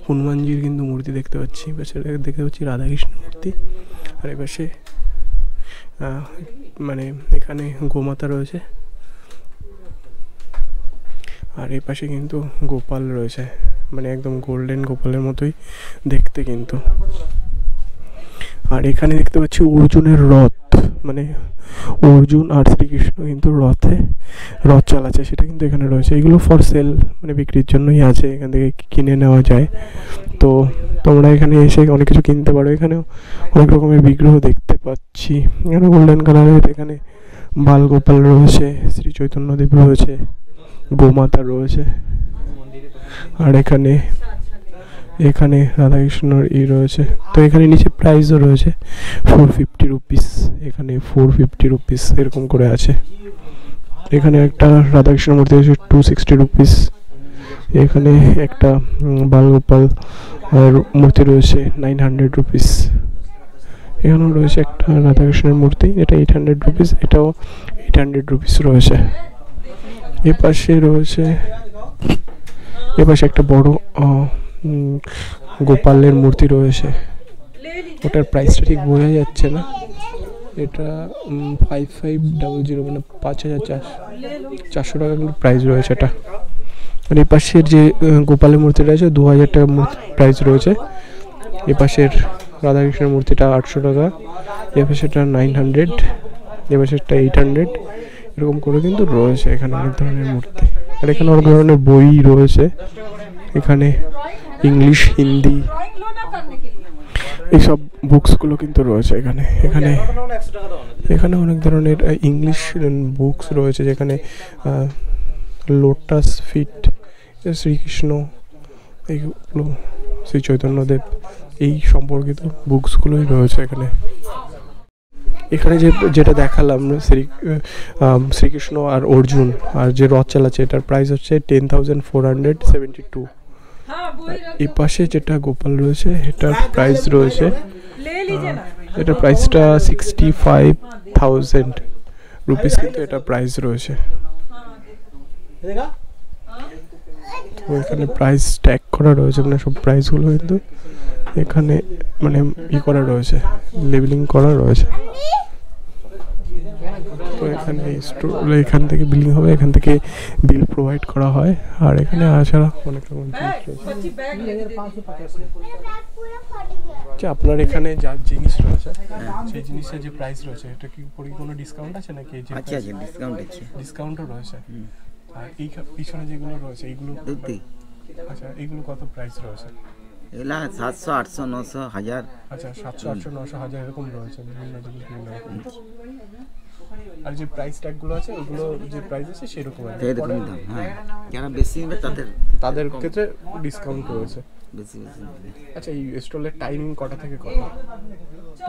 হনুমানজির কিন্তু মূর্তি দেখতে পাচ্ছি। এপাশে দেখতে পাচ্ছি রাধাকৃষ্ণের মূর্তি, আর এপাশে মানে এখানে গোমাতা রয়েছে, আর এই পাশে কিন্তু গোপাল রয়েছে, মানে একদম গোল্ডেন গোপালের মতোই দেখতে কিন্তু। আর এখানে দেখতে পাচ্ছি অর্জুনের রথ, মানে অর্জুন আর শ্রীকৃষ্ণ কিন্তু রথ চালাচ্ছে, সেটা কিন্তু এখানে রয়েছে। এগুলো ফর সেল, মানে বিক্রির জন্যই আছে, এখান থেকে কিনে নেওয়া যায়। তো তোমরা এখানে এসে অনেক কিছু কিনতে পারো। এখানেও অনেক রকমের বিগ্রহ দেখতে পাচ্ছি। এখানে গোল্ডেন কালারের এখানে বালগোপাল রয়েছে, শ্রী চৈতন্যদেব রয়েছে, গোমাতা রয়েছে, আর এখানে রাধাকৃষ্ণর রয়েছে। তো এখানে নিচে প্রাইসও রয়েছে 450 রুপিস, এখানে 450 রুপিস এরকম করে আছে। এখানে একটা রাধাকৃষ্ণ মূর্তি আছে 260 রুপিস। এখানে একটা বালগোপাল মূর্তি রয়েছে 900 রুপিস। এখানেও রয়েছে একটা রাধাকৃষ্ণের মূর্তি, এটা 800 রুপিস, এটাও 800 রুপিস রয়েছে। এপাশে একটা বড় গোপালের মূর্তি রয়েছে, ওটার প্রাইসটা ঠিক বোঝা যাচ্ছে না। এটা 5500, মানে 5400 টাকা কিন্তু প্রাইস রয়েছে এটা। আর এই পাশের যে গোপালের মূর্তিটা রয়েছে 2000 টাকা প্রাইস রয়েছে। এ পাশের রাধাকৃষ্ণের মূর্তিটা 800 টাকা, এ পাশেরটা 900, এ পাশেরটা 800, এরকম করে কিন্তু রয়েছে এখানে অনেক ধরনের মূর্তি। আর এখানে অনেক ধরনের বই রয়েছে, এখানে ইংলিশ, হিন্দি এইসব বুকসগুলো কিন্তু রয়েছে এখানে অনেক ধরনের ইংলিশ বুকস রয়েছে, যেখানে লোটাস ফিট, শ্রীকৃষ্ণ, এইগুলো শ্রী চৈতন্যদেব এই সম্পর্কিত বুকসগুলোই রয়েছে এখানে। এখানে যেটা দেখালাম শ্রীকৃষ্ণ আর অর্জুন আর যে রথ চালাচ্ছে, এটার প্রাইস হচ্ছে 10,472। এই পাশে যেটা গোপাল রয়েছে এটার প্রাইস রয়েছে, এটার প্রাইসটা 65,000 রুপিস কিন্তু এটা প্রাইস রয়েছে। তো এখানে প্রাইস ট্যাগ করা রয়েছে, মানে সব প্রাইসগুলো কিন্তু এখানে মানে করা রয়েছে, লেবেলিং করা রয়েছে। তো এখান থেকে বিলিং হবে, এখান থেকে বিল প্রোভাইড করা হয়। আর এখানে আসারা অনেক রকম আপনার এখানে যা জিনিস রয়েছে সেই জিনিসের যে প্রাইস রয়েছে, এটা কি উপরে কোনো ডিসকাউন্ট আছে নাকি? ডিসকাউন্টও রয়েছে। আর এই পিছনে যেগুলো রয়েছে এইগুলো, আচ্ছা এইগুলো কত প্রাইস রয়েছে? এগুলা 700, 800, 900, 1000। আচ্ছা 700, 800, 900, 1000 এরকম রয়েছে বিভিন্ন জিনিস। আর যে প্রাইস ট্যাগগুলো আছে ওগুলো যে প্রাইস আছে সেরকম আছে, এরকমই দাম। হ্যাঁ, যারা বেশি নেবে তাদের ক্ষেত্রে ডিসকাউন্ট রয়েছে বেশি। আচ্ছা এই স্টলের টাইমিং কটা থেকে কটা?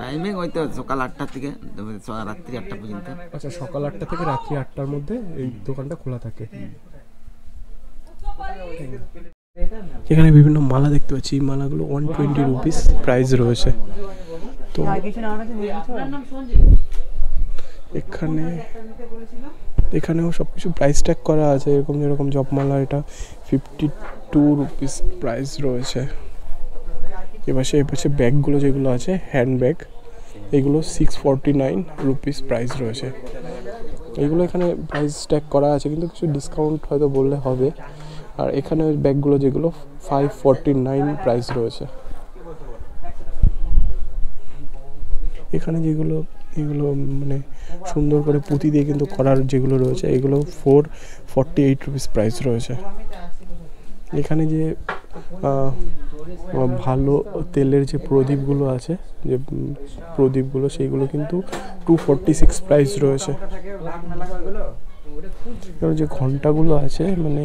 টাইমিং ওই তো সকাল 8টা থেকে রাত্রি 8টা পর্যন্ত। আচ্ছা সকাল 8টা থেকে রাত্রি 8টার মধ্যে এই দোকানটা খোলা থাকে। এখানে বিভিন্ন মালা দেখতে পাচ্ছি, এই মালাগুলো 120 রুপিস প্রাইস রয়েছে। তো এখানেও সব কিছু প্রাইস ট্যাগ করা আছে, এরকম যেরকম জপমালা, এটা 52 রুপিস প্রাইস রয়েছে। এপাশে ব্যাগগুলো যেগুলো আছে হ্যান্ড ব্যাগ, এগুলো 649 রুপিস প্রাইস রয়েছে। এইগুলো এখানে প্রাইস ট্যাগ করা আছে, কিন্তু কিছু ডিসকাউন্ট হয়তো বললে হবে। আর এখানে ব্যাগগুলো যেগুলো 549 প্রাইস রয়েছে। এখানে এগুলো মানে সুন্দর করে পুঁতি দিয়ে কিন্তু করার যেগুলো রয়েছে, এগুলো 448 রুপিস প্রাইস রয়েছে। এখানে যে ভালো তেলের যে প্রদীপগুলো আছে, যে প্রদীপগুলো সেইগুলো কিন্তু 246 প্রাইস রয়েছে। এবার যে ঘন্টাগুলো আছে মানে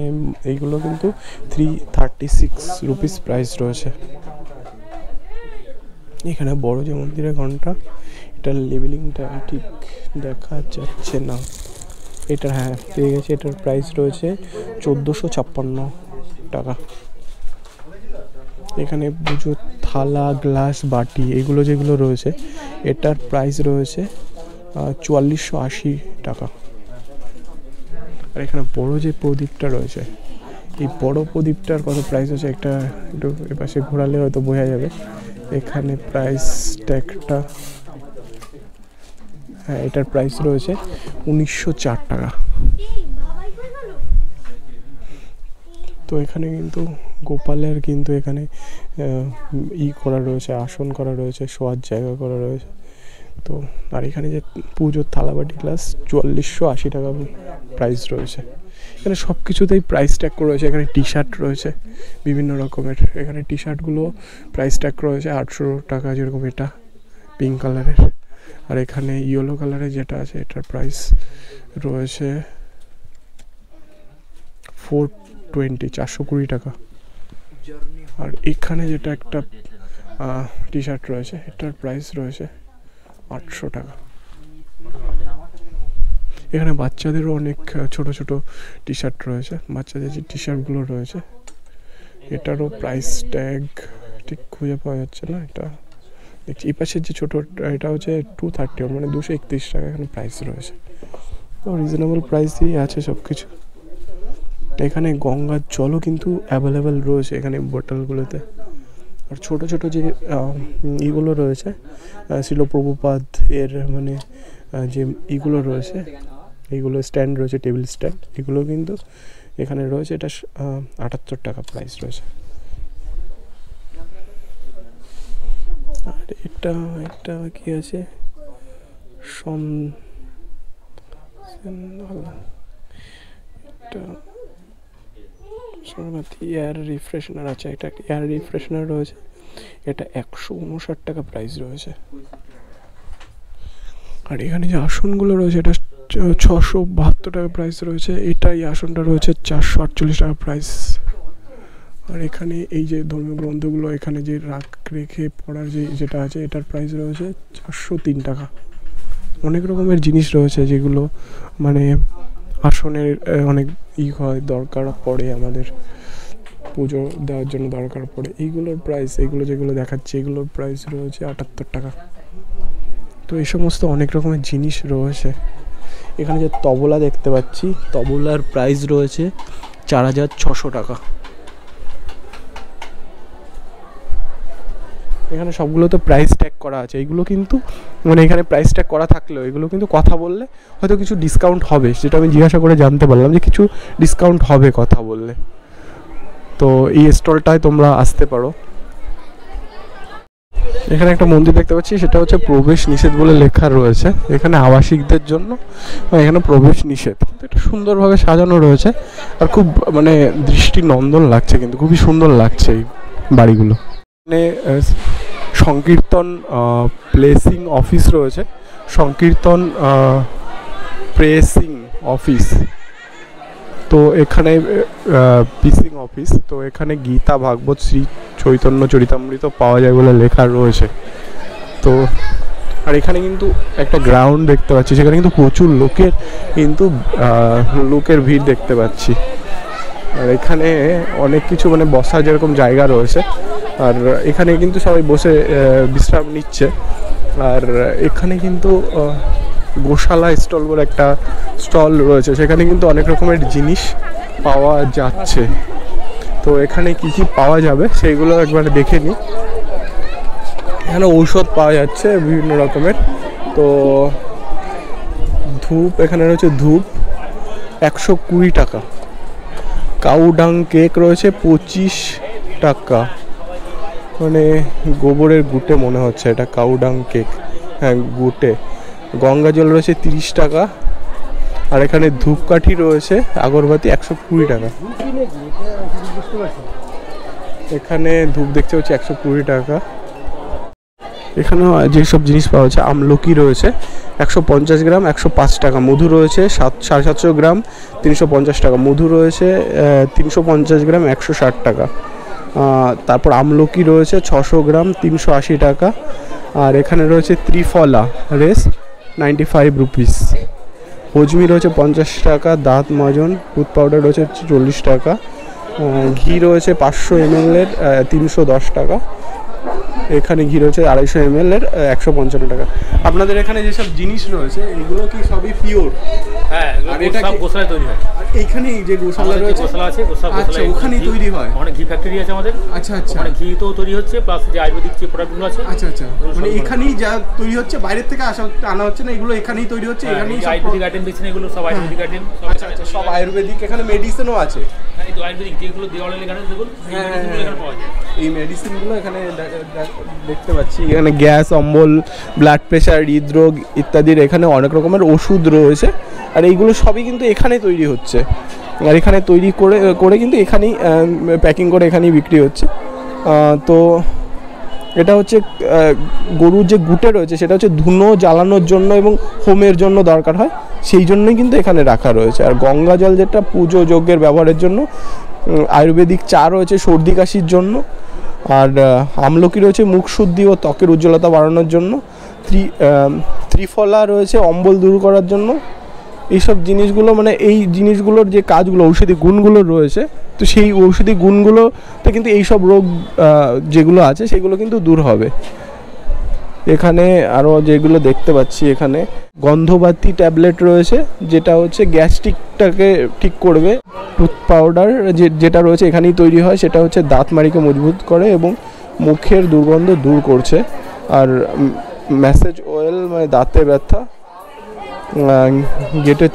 এইগুলো কিন্তু 336 রুপিস প্রাইস রয়েছে। এখানে বড় যে মন্দিরের ঘন্টা, এটার লেবেলিংটা ঠিক দেখা যাচ্ছে না। এটা হ্যাঁ পেয়ে গেছে, এটার প্রাইস রয়েছে 1456 টাকা। এখানে পুজোর থালা, গ্লাস, বাটি এগুলো যেগুলো রয়েছে এটার প্রাইস রয়েছে 4480 টাকা। আর এখানে বড় যে প্রদীপটা রয়েছে, এই বড় প্রদীপটার কত প্রাইস আছে একটা একটু এপাশে ঘোরালে হয়তো বোঝা যাবে। এখানে প্রাইস ট্যাগটা, হ্যাঁ এটার প্রাইস রয়েছে 1904 টাকা। তো এখানে কিন্তু গোপালের কিন্তু এখানে করা রয়েছে, আসন করা রয়েছে, শোয়ার জায়গা করা রয়েছে। তো আর এখানে যে পুজোর থালাবাটি গ্লাস 4480 টাকা প্রাইস রয়েছে। এখানে সব কিছুতেই প্রাইস ট্যাগ রয়েছে। এখানে টি শার্ট রয়েছে বিভিন্ন রকমের, এখানে টি শার্টগুলো প্রাইস ট্যাগ রয়েছে 800 টাকা, যেরকম এটা পিঙ্ক কালারের। আর এখানে ইয়েলো কালারের যেটা আছে এটার প্রাইস রয়েছে 420 টাকা। আর এখানে যেটা একটা টি শার্ট রয়েছে এটার প্রাইস রয়েছে 800 টাকা। এখানে বাচ্চাদেরও অনেক ছোট ছোট টি শার্ট রয়েছে, বাচ্চাদের যে টি শার্টগুলো রয়েছে এটারও প্রাইস ট্যাগ ঠিক খুঁজে পাওয়া যাচ্ছে না। এটা দেখছি এই পাশের যে ছোটো, এটা হচ্ছে 231 মানে 231 টাকা এখানে প্রাইস রয়েছে। তো রিজনেবল প্রাইসই আছে সব কিছু। এখানে গঙ্গার জলও কিন্তু অ্যাভেলেবেল রয়েছে এখানে বোতলগুলোতে। আর ছোট ছোট যে ইগুলো রয়েছে শিল প্রভুপাদ এর মানে যে ইগুলো রয়েছে, এইগুলো স্ট্যান্ড রয়েছে, টেবিল স্ট্যান্ড, এগুলো কিন্তু এখানে রয়েছে। এটা 78 টাকা প্রাইস রয়েছে। আর এটা একটা কি আছে এয়ার রিফ্রেশনার আছে, এটা এয়ার রিফ্রেশনার রয়েছে, এটা 159 টাকা প্রাইস রয়েছে। আর এখানে যে আসনগুলো রয়েছে এটা 672 টাকা প্রাইস রয়েছে। এটা এই আসনটা রয়েছে 448 টাকা প্রাইস। আর এখানে এই যে ধর্মীয় গ্রন্থগুলো এখানে যে রেখে পড়ার যেটা আছে এটার প্রাইস রয়েছে 403 টাকা। অনেক রকমের জিনিস রয়েছে যেগুলো মানে আসনের অনেক হয়, দরকার পড়ে, আমাদের পুজো দেওয়ার জন্য দরকার পড়ে। এইগুলোর প্রাইস, এইগুলো যেগুলো দেখাচ্ছে এগুলোর প্রাইস রয়েছে 78 টাকা। তো এই সমস্ত অনেক রকমের জিনিস রয়েছে। এখানে যে তবলা দেখতে পাচ্ছি, তবলার প্রাইস রয়েছে 4600 টাকা। এখানে সবগুলোতে প্রাইস ট্যাগ করা আছে। এইগুলো কিন্তু মানে এখানে প্রাইস ট্যাগ করা থাকলেও এগুলো কিন্তু কথা বললে হয়তো কিছু ডিসকাউন্ট হবে, সেটা আমি জিজ্ঞাসা করে জানতে পারলাম যে কিছু ডিসকাউন্ট হবে কথা বললে। তো এই স্টলটায় তোমরা আসতে পারো। এখানে একটা মন্দির দেখতে পাচ্ছি, সেটা হচ্ছে প্রবেশ নিষেধ বলে লেখা রয়েছে। এখানে আবাসিকদের জন্য এখানে প্রবেশ নিষেধ। এটা সুন্দরভাবে সাজানো রয়েছে আর খুব মানে দৃষ্টিনন্দন লাগছে, কিন্তু খুবই সুন্দর লাগছে এই বাড়িগুলো। এখানে সংকীর্তন প্লেসিং অফিস রয়েছে, সংকীর্তন প্রেসিং অফিস। তো এখানে পিসিং অফিস। তো এখানে গীতা, ভাগবত, শ্রী চৈতন্য চরিতামৃত পাওয়া যায় বলে লেখা রয়েছে। তো আর এখানে কিন্তু একটা গ্রাউন্ড দেখতে পাচ্ছি, সেখানে কিন্তু প্রচুর লোকের ভিড় দেখতে পাচ্ছি। আর এখানে অনেক কিছু মানে বসার যেরকম জায়গা রয়েছে, আর এখানে কিন্তু সবাই বসে বিশ্রাম নিচ্ছে। আর এখানে কিন্তু গোশালা স্টল বলে একটা স্টল রয়েছে, সেখানে কিন্তু অনেক রকমের জিনিস পাওয়া যাচ্ছে। তো এখানে কি কি পাওয়া যাবে সেইগুলো একবার দেখে নিই। এখানে ঔষধ পাওয়া যাচ্ছে বিভিন্ন রকমের। তো ধূপ এখানে রয়েছে, ধূপ 120 টাকা। কাউডাং কেক রয়েছে 25 টাকা, মানে গোবরের গুটে মনে হচ্ছে এটা কাউডাং কেক, হ্যাঁ গুটে। গঙ্গা জল রয়েছে 30 টাকা। আর এখানে ধূপকাঠি রয়েছে, আগরবাতি 120 টাকা। এখানে ধূপ দেখতে হচ্ছে 120 টাকা। এখানেও যেসব জিনিস পাওয়া যাচ্ছে, আমলকি রয়েছে 150 গ্রাম 105 টাকা। মধু রয়েছে 750 গ্রাম 350 টাকা। মধু রয়েছে 350 গ্রাম 160 টাকা। তারপর আমলকি রয়েছে 600 গ্রাম 380 টাকা। আর এখানে রয়েছে ত্রিফলা রেস 95 রুপিস। হজমি রয়েছে 50 টাকা। দাঁত মাজন দুধ পাউডার রয়েছে 40 টাকা। ঘি রয়েছে 500 ml এর 310 টাকা। এখানে ঘি রয়েছে 250 ml এর 155 টাকা। আপনাদের এখানে যেসব জিনিস রয়েছে এগুলো কি সবই পিওর? হ্যাঁ, আর এটা সব গোশালায় তৈরি হয়। আর এইখানে যে গোশালা রয়েছে, গোশালা আছে, আচ্ছা ওখানেই তৈরি হয়? ওখানে ঘি ফ্যাক্টরি আছে আমাদের। আচ্ছা আচ্ছা, ওখানে ঘি তো তৈরি হচ্ছে, প্লাস যে আয়ুর্বেদিক যে প্রোডাক্টগুলো আছে। আচ্ছা আচ্ছা, মানে এখানেই যা তৈরি হচ্ছে, বাইরের থেকে আনা হচ্ছে না, এগুলো এখানেই তৈরি হচ্ছে। এখানেই সব আয়ুর্বেদিক আইটেম দেখছেন, এগুলো সব আয়ুর্বেদিক আইটেম। আচ্ছা আচ্ছা, সব আয়ুর্বেদিক। এখানে মেডিসিনও আছে? হ্যাঁ, এই তো আয়ুর্বেদিক যেগুলো দেওয়ালে লেখানো দেখুন, এগুলো এখানে পাওয়া যায়। এই মেডিসিনগুলো এখানে দেখতে পাচ্ছি। এখানে গ্যাস, অম্বল, ব্লাড প্রেশার, হৃদরোগ ইত্যাদির এখানে অনেক রকমের ওষুধ রয়েছে। আর এইগুলো সবই কিন্তু এখানে তৈরি হচ্ছে, আর এখানে তৈরি করে কিন্তু এখানেই প্যাকিং করে এখানেই বিক্রি হচ্ছে। তো এটা হচ্ছে গরুর যে গুটে রয়েছে সেটা হচ্ছে ধুনো জ্বালানোর জন্য এবং হোমের জন্য দরকার হয়, সেই জন্যই কিন্তু এখানে রাখা রয়েছে। আর গঙ্গা জল যেটা পুজো যজ্ঞের ব্যবহারের জন্য। আয়ুর্বেদিক চা রয়েছে সর্দি কাশির জন্য। আর আমলকি রয়েছে মুখ শুদ্ধি ও ত্বকের উজ্জ্বলতা বাড়ানোর জন্য। ত্রিফলা রয়েছে অম্বল দূর করার জন্য। এইসব জিনিসগুলো, মানে এই জিনিসগুলোর যে কাজগুলো, ঔষধি গুণগুলো রয়েছে, তো সেই ঔষধি গুণগুলোতে কিন্তু এইসব রোগ যেগুলো আছে সেগুলো কিন্তু দূর হবে। এখানে আরও যেগুলো দেখতে পাচ্ছি, এখানে গন্ধবাতি ট্যাবলেট রয়েছে যেটা হচ্ছে গ্যাস্ট্রিকটাকে ঠিক করবে। টুথ পাউডার যেটা রয়েছে এখানেই তৈরি হয়, সেটা হচ্ছে দাঁত মাড়িকে মজবুত করে এবং মুখের দুর্গন্ধ দূর করছে। আর ম্যাসেজ অয়েল, মানে দাঁতে ব্যথা, গেটে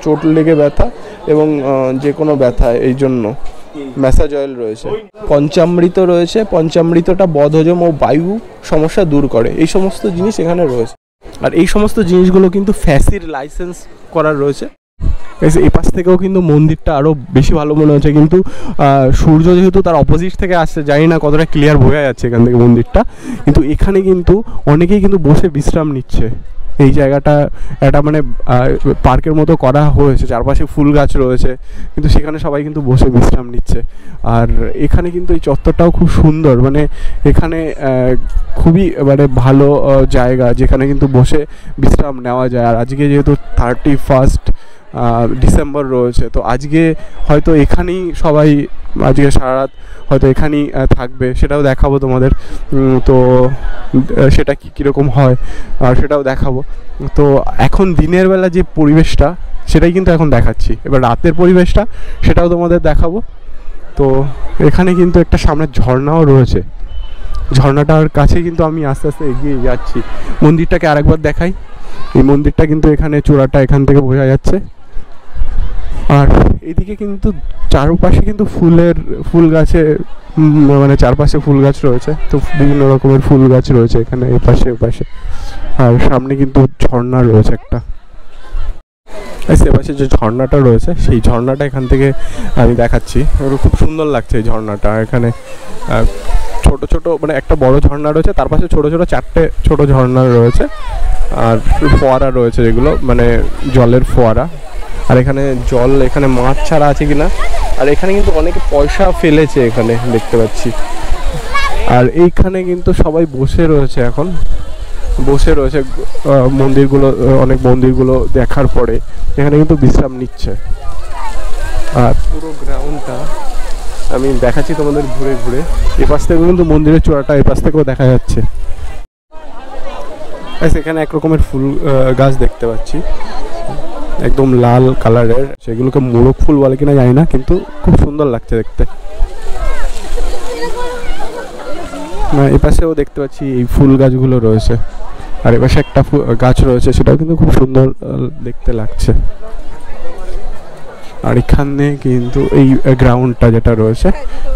চোট লেগে ব্যথা এবং যে কোনো ব্যথা, এই জন্য ম্যাসাজ অয়েল রয়েছে। পঞ্চামৃত রয়েছে, পঞ্চামৃতটা বদহজম ও বায়ু সমস্যা দূর করে। এই সমস্ত জিনিস এখানে রয়েছে। আর এই সমস্ত জিনিসগুলো কিন্তু ফ্যাসির লাইসেন্স করার রয়েছে। এই পাশ থেকেও কিন্তু মন্দিরটা আরও বেশি ভালো মনে হচ্ছে, কিন্তু সূর্য যেহেতু তার অপোজিট থেকে আসছে, জানি না কতটা ক্লিয়ার বোঝা যাচ্ছে এখান থেকে মন্দিরটা। কিন্তু এখানে কিন্তু অনেকেই কিন্তু বসে বিশ্রাম নিচ্ছে। এই জায়গাটা একটা মানে পার্কের মতো করা হয়েছে, চারপাশে ফুল গাছ রয়েছে, কিন্তু সেখানে সবাই কিন্তু বসে বিশ্রাম নিচ্ছে। আর এখানে কিন্তু এই চত্বরটাও খুব সুন্দর, মানে এখানে খুবই মানে ভালো জায়গা যেখানে কিন্তু বসে বিশ্রাম নেওয়া যায়। আর আজকে যেহেতু 31 ডিসেম্বর রয়েছে, তো আজকে হয়তো এখানেই সবাই আজকে সারা রাত হয়তো এখানেই থাকবে, সেটাও দেখাবো তোমাদের। তো সেটা কীরকম হয় আর সেটাও দেখাবো। তো এখন দিনের বেলা যে পরিবেশটা সেটাই কিন্তু এখন দেখাচ্ছি, এবার রাতের পরিবেশটা সেটাও তোমাদের দেখাবো। তো এখানে কিন্তু একটা সামনে ঝর্ণাও রয়েছে, ঝর্ণাটার কাছে কিন্তু আমি আস্তে আস্তে এগিয়ে যাচ্ছি। মন্দিরটাকে আরেকবার দেখাই। এই মন্দিরটা কিন্তু এখানে চূড়াটা এখান থেকে বোঝা যাচ্ছে। আর এদিকে কিন্তু চারপাশে কিন্তু ফুল গাছে, মানে চারপাশে ফুল গাছ রয়েছে, তো বিভিন্ন রকমের ফুল গাছ রয়েছে এখানে এপাশে ওপাশে। আর সামনে কিন্তু ঝর্ণা রয়েছে একটা, সেপাশে যে ঝর্ণাটা রয়েছে সেই ঝর্ণাটা এখান থেকে আমি দেখাচ্ছি। খুব সুন্দর লাগছে এই ঝর্ণাটা। এখানে ছোট ছোট, মানে একটা বড় ঝর্ণা রয়েছে, তার পাশে ছোট ছোট 4টে ছোট ঝর্ণা রয়েছে, আর ফোয়ারা রয়েছে যেগুলো মানে জলের ফোয়ারা। আর এখানে জল, এখানে মাছ ছাড়া আছে কিনা। আর এখানে কিন্তু অনেকে পয়সা ফেলেছে এখানে দেখতে পাচ্ছি। আর এইখানে কিন্তু সবাই বসে রয়েছে, এখন বসে রয়েছে মন্দিরগুলো, অনেক মন্দিরগুলো দেখার পরে এখানে কিন্তু বিশ্রাম নিচ্ছে। আর পুরো গ্রাউন্ডটা আমি দেখাচ্ছি তোমাদের ঘুরে ঘুরে। এপাশ থেকেও কিন্তু মন্দিরের চূড়াটা এপাশ থেকেও দেখা যাচ্ছে। এখানে এক রকমের ফুল গাছ দেখতে পাচ্ছি, একদম লাল কালারের, সেগুলোকে মোরগ ফুল বলে কিনা জানি না, কিন্তু খুব সুন্দর লাগছে দেখতে। এপাশেও দেখতে পাচ্ছি এই ফুল গাছগুলো রয়েছে। আর এপাশে একটা গাছ রয়েছে, সেটাও কিন্তু খুব সুন্দর দেখতে লাগছে। আর এখানে কিন্তু এই গ্রাউন্ডটা যেটা রয়েছে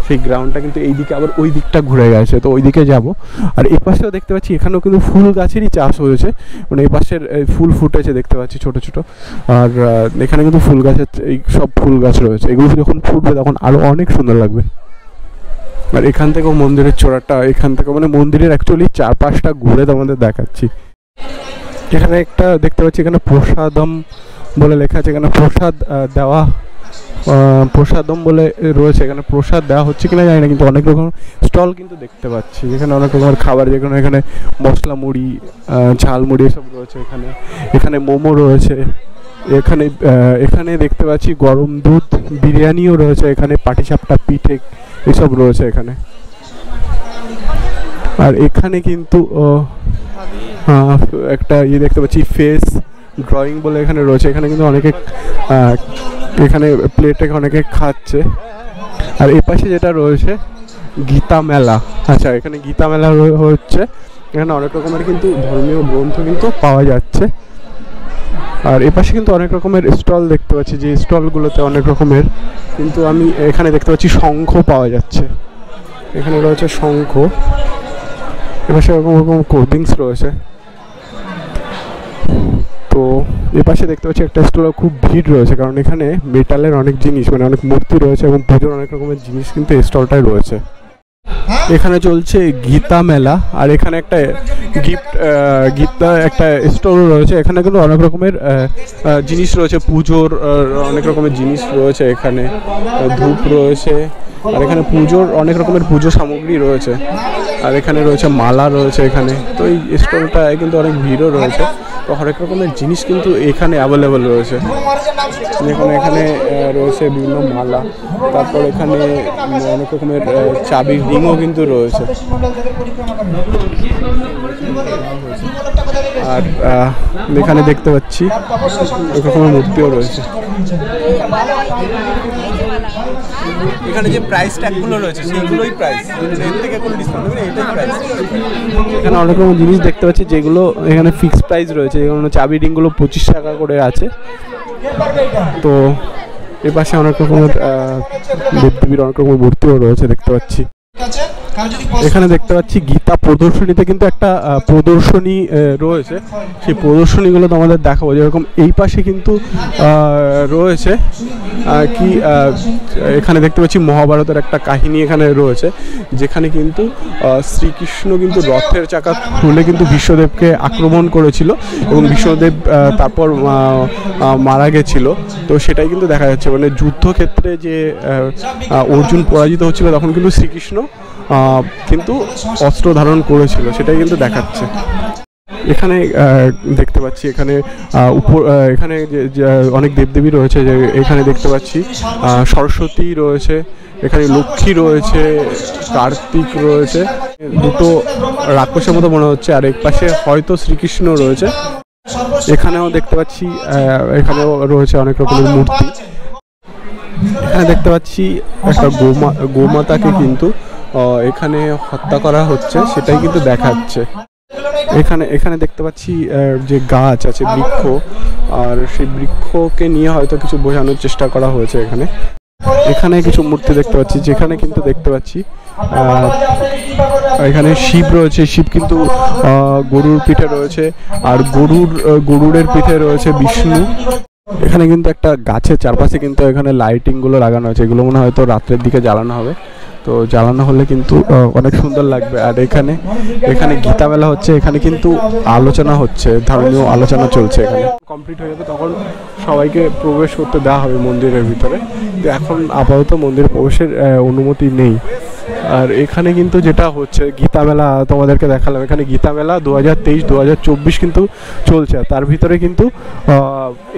সেই গ্রাউন্ডটা কিন্তু এইদিকে আবার ওই দিকটা ঘুরে গেছে, তো ওই দিকে যাবো। আর এই পাশেও দেখতে পাচ্ছি এখানেও কিন্তু ফুল গাছেরই চাষ হয়েছে, মানে এই পাশের ফুল ফুটেছে দেখতে পাচ্ছি ছোট ছোট। আর এখানে কিন্তু ফুল গাছের এই সব ফুল গাছ রয়েছে, এগুলো যখন ফুটবে তখন আরও অনেক সুন্দর লাগবে। আর এখান থেকেও মন্দিরের চূড়াটা, এখান থেকে মানে মন্দিরের অ্যাকচুয়ালি চারপাশটা ঘুরে তোমাদের দেখাচ্ছি। এখানে একটা দেখতে পাচ্ছি, এখানে প্রসাদম বলে লেখা আছে, এখানে প্রসাদ দেওয়া প্রসাদম বলে রয়েছে, এখানে প্রসাদ দেওয়া হচ্ছে কিনা জানি না, কিন্তু অনেক রকম স্টল কিন্তু দেখতে পাচ্ছি, যেখানে অনেক রকমের খাবার, যেখানে এখানে মশলা মুড়ি, ঝাল মুড়ি এসব রয়েছে, এখানে এখানে মোমো রয়েছে, এখানে এখানে দেখতে পাচ্ছি গরম দুধ, বিরিয়ানিও রয়েছে, এখানে পাটিসাপটা, পিঠে এসব রয়েছে এখানে। আর এখানে কিন্তু একটা ইয়ে দেখতে পাচ্ছি ফেস ড্রয়িং বলে এখানে রয়েছে, এখানে কিন্তু অনেকে এখানে প্লেটে অনেকে খাচ্ছে। আর এ পাশে যেটা রয়েছে গীতা মেলা, আচ্ছা এখানে গীতা মেলা হচ্ছে, এখানে অনেক রকমের কিন্তু ধর্মীয় গ্রন্থ কিন্তু পাওয়া যাচ্ছে। আর এপাশে কিন্তু অনেক রকমের স্টল দেখতে পাচ্ছি, যে স্টলগুলোতে অনেক রকমের কিন্তু আমি এখানে দেখতে পাচ্ছি শঙ্খ পাওয়া যাচ্ছে, এখানে রয়েছে শঙ্খ, এপাশে এরকম রকম কোল্ড ড্রিঙ্কস রয়েছে। তো এপাশে দেখতে পাচ্ছি একটা স্টলে খুব ভিড় রয়েছে, কারণ এখানে মেটালের অনেক জিনিস, মানে অনেক মূর্তি রয়েছে এবং পুজোর অনেক রকমের জিনিস কিন্তু এই স্টলটায় রয়েছে। এখানে চলছে গীতা মেলা, আর এখানে একটা গীতা একটা স্টোর রয়েছে, এখানে কিন্তু অনেক রকমের জিনিস রয়েছে, পুজোর অনেক রকমের জিনিস রয়েছে, এখানে ধূপ রয়েছে, আর এখানে পুজোর অনেক রকমের পুজো সামগ্রী রয়েছে, আর এখানে রয়েছে মালা রয়েছে এখানে। তো এই স্টোরটায় কিন্তু অনেক ভিড়ও রয়েছে, তো হরেক রকমের জিনিস কিন্তু এখানে অ্যাভেলেবেল রয়েছে, যেখানে এখানে রয়েছে বিভিন্ন মালা, তারপর এখানে অনেক রকমের চাবির রিংও কিন্তু রয়েছে। আর এখানে দেখতে পাচ্ছি এক রকমের মূর্তিও রয়েছে। এখানে যে প্রাইস ট্যাগগুলো রয়েছে সেইগুলোই প্রাইস, এর থেকে কোনো ডিসকাউন্ট নেই, এটাই প্রাইস। এখানে অনেক রকম জিনিস দেখতে পাচ্ছি যেগুলো এখানে ফিক্সড প্রাইস রয়েছে, যেগুলো চাবি রিংগুলো 25 টাকা করে আছে। তো এর পাশে অনেক রকমের দেবদেবীর অনেক রকমের মূর্তিও রয়েছে দেখতে পাচ্ছি। এখানে দেখতে পাচ্ছি গীতা প্রদর্শনীতে কিন্তু একটা প্রদর্শনী রয়েছে, সেই প্রদর্শনীগুলো তো আমাদের দেখাবো। যেরকম এই পাশে কিন্তু রয়েছে কি এখানে দেখতে পাচ্ছি মহাভারতের একটা কাহিনী এখানে রয়েছে, যেখানে কিন্তু শ্রীকৃষ্ণ কিন্তু রথের চাকা খুলে কিন্তু বিশ্বদেবকে আক্রমণ করেছিল এবং বিশ্বদেব তারপর মারা গেছিল। তো সেটাই কিন্তু দেখা যাচ্ছে, মানে যুদ্ধক্ষেত্রে যে অর্জুন পরাজিত হচ্ছিল তখন কিন্তু শ্রীকৃষ্ণ কিন্তু অস্ত্র ধারণ করেছিল, সেটাই কিন্তু দেখাচ্ছে। এখানে দেখতে পাচ্ছি এখানে এখানে যে অনেক দেবদেবী রয়েছে, যে এখানে দেখতে পাচ্ছি সরস্বতী রয়েছে, এখানে লক্ষ্মী রয়েছে, কার্তিক রয়েছে, দুটো রাক্ষসের মতো মনে হচ্ছে, আর এক পাশে হয়তো শ্রীকৃষ্ণ রয়েছে। এখানেও দেখতে পাচ্ছি এখানেও রয়েছে অনেক রকমের মূর্তি। এখানে দেখতে পাচ্ছি একটা গোমাতাকে কিন্তু এখানে হত্যা করা হচ্ছে, সেটাই কিন্তু দেখাচ্ছে। এখানে দেখতে পাচ্ছি যে গাছ আছে, বৃক্ষ, আর সেই বৃক্ষকে নিয়ে হয়তো কিছু বোঝানোর চেষ্টা করা হয়েছে। এখানে কিছু মূর্তি দেখতে পাচ্ছি, যেখানে কিন্তু দেখতে পাচ্ছি এখানে শিব রয়েছে, শিব কিন্তু গরুর পিঠে রয়েছে, আর গরুরের পিঠে রয়েছে বিষ্ণু। এখানে কিন্তু একটা গাছের চারপাশে কিন্তু এখানে লাইটিং গুলো লাগানো আছে, এগুলো মনে হয় তো রাত্রের দিকে জ্বালানো হবে, তো জ্বালানো হলে কিন্তু অনেক সুন্দর লাগবে। আর এখানে গীতা মেলা হচ্ছে, এখানে কিন্তু আলোচনা হচ্ছে, ধর্মীয় আলোচনা চলছে। এখানে কমপ্লিট হয়ে যাবে তখন সবাইকে প্রবেশ করতে দেওয়া হবে মন্দিরের ভিতরে, তো এখন আপাতত মন্দিরে প্রবেশের অনুমতি নেই। আর এখানে কিন্তু যেটা হচ্ছে গীতা মেলা তোমাদেরকে দেখালাম, এখানে গীতা মেলা 2023-2024 কিন্তু চলছে, তার ভিতরে কিন্তু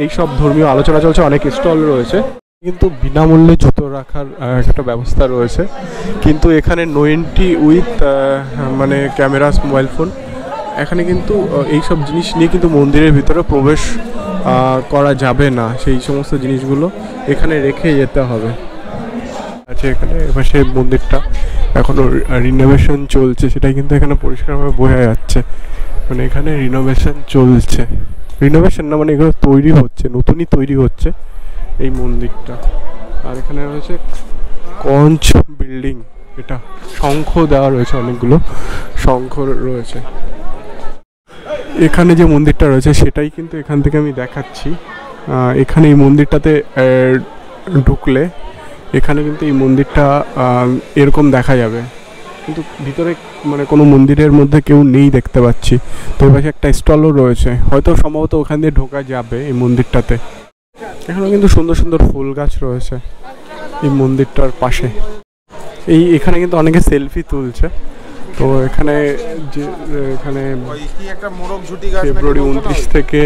এইসব ধর্মীয় আলোচনা চলছে, অনেক স্টল রয়েছে, কিন্তু বিনামূল্যে জুতো রাখার একটা ব্যবস্থা রয়েছে। কিন্তু এখানে নো এন্ট্রি উইথ মানে ক্যামেরাস, মোবাইল ফোন, এখানে কিন্তু এইসব জিনিস নিয়ে কিন্তু মন্দিরের ভিতরে প্রবেশ করা যাবে না, সেই সমস্ত জিনিসগুলো এখানে রেখে যেতে হবে। আচ্ছা, এখানে এবার সেই মন্দিরটা এখনও রিনোভেশন চলছে, সেটাই কিন্তু এখানে পরিষ্কারভাবে বোঝা যাচ্ছে, মানে এখানে রিনোভেশন চলছে, রিনোভেশন না মানে এগুলো তৈরি হচ্ছে, নতুনই তৈরি হচ্ছে এই মন্দিরটা। আর এখানে রয়েছে কঞ্চ বিল্ডিং, এটা শঙ্খ দেওয়া রয়েছে, অনেকগুলো শঙ্খ রয়েছে। এখানে যে মন্দিরটা রয়েছে সেটাই কিন্তু এখান থেকে আমি দেখাচ্ছি। এখানে এই মন্দিরটাতে ঢুকলে এখানে কিন্তু এই মন্দিরটা এরকম দেখা যাবে, কিন্তু ভিতরে মানে কোনো মন্দিরের মধ্যে কেউ নেই দেখতে পাচ্ছি। তো এর পাশে একটা স্টলও রয়েছে, হয়তো সম্ভবত ওখান দিয়ে ঢোকা যাবে এই মন্দিরটাতে। এখানে কিন্তু সুন্দর সুন্দর ফুল গাছ রয়েছে এই মন্দিরটার পাশে। এখানে কিন্তু অনেকে সেলফি তুলছে। তো এখানে ফেব্রুয়ারি 29 থেকে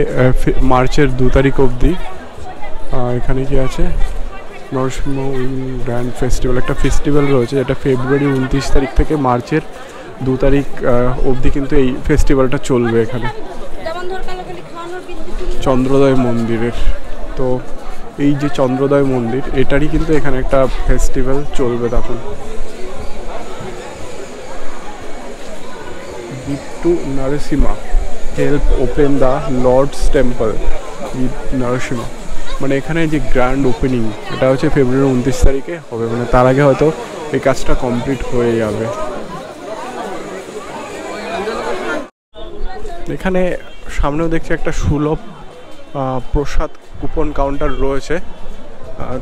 মার্চের 2 তারিখ অবধি এখানে কি আছে, নরসিংহ গ্র্যান্ড ফেস্টিভ্যাল, একটা ফেস্টিভ্যাল রয়েছে যেটা ফেব্রুয়ারি 29 তারিখ থেকে মার্চের 2 তারিখ অবধি কিন্তু এই ফেস্টিভ্যালটা চলবে এখানে চন্দ্রোদয় মন্দিরের। তো এই যে চন্দ্রোদয় মন্দির, এটারই কিন্তু এখানে একটা ফেস্টিভ্যাল চলবে তখন। To Narasimha help open the lord's temple with Narasimha, মানে এখানে যে গ্র্যান্ড ওপেনিং এটা হচ্ছে ফেব্রুয়ারি 29 তারিখে হবে, মানে তার আগে হয়তো এই কাজটা কমপ্লিট হয়ে যাবে। এখানে সামনেও দেখছি একটা সুলভ প্রসাদ কুপন কাউন্টার রয়েছে।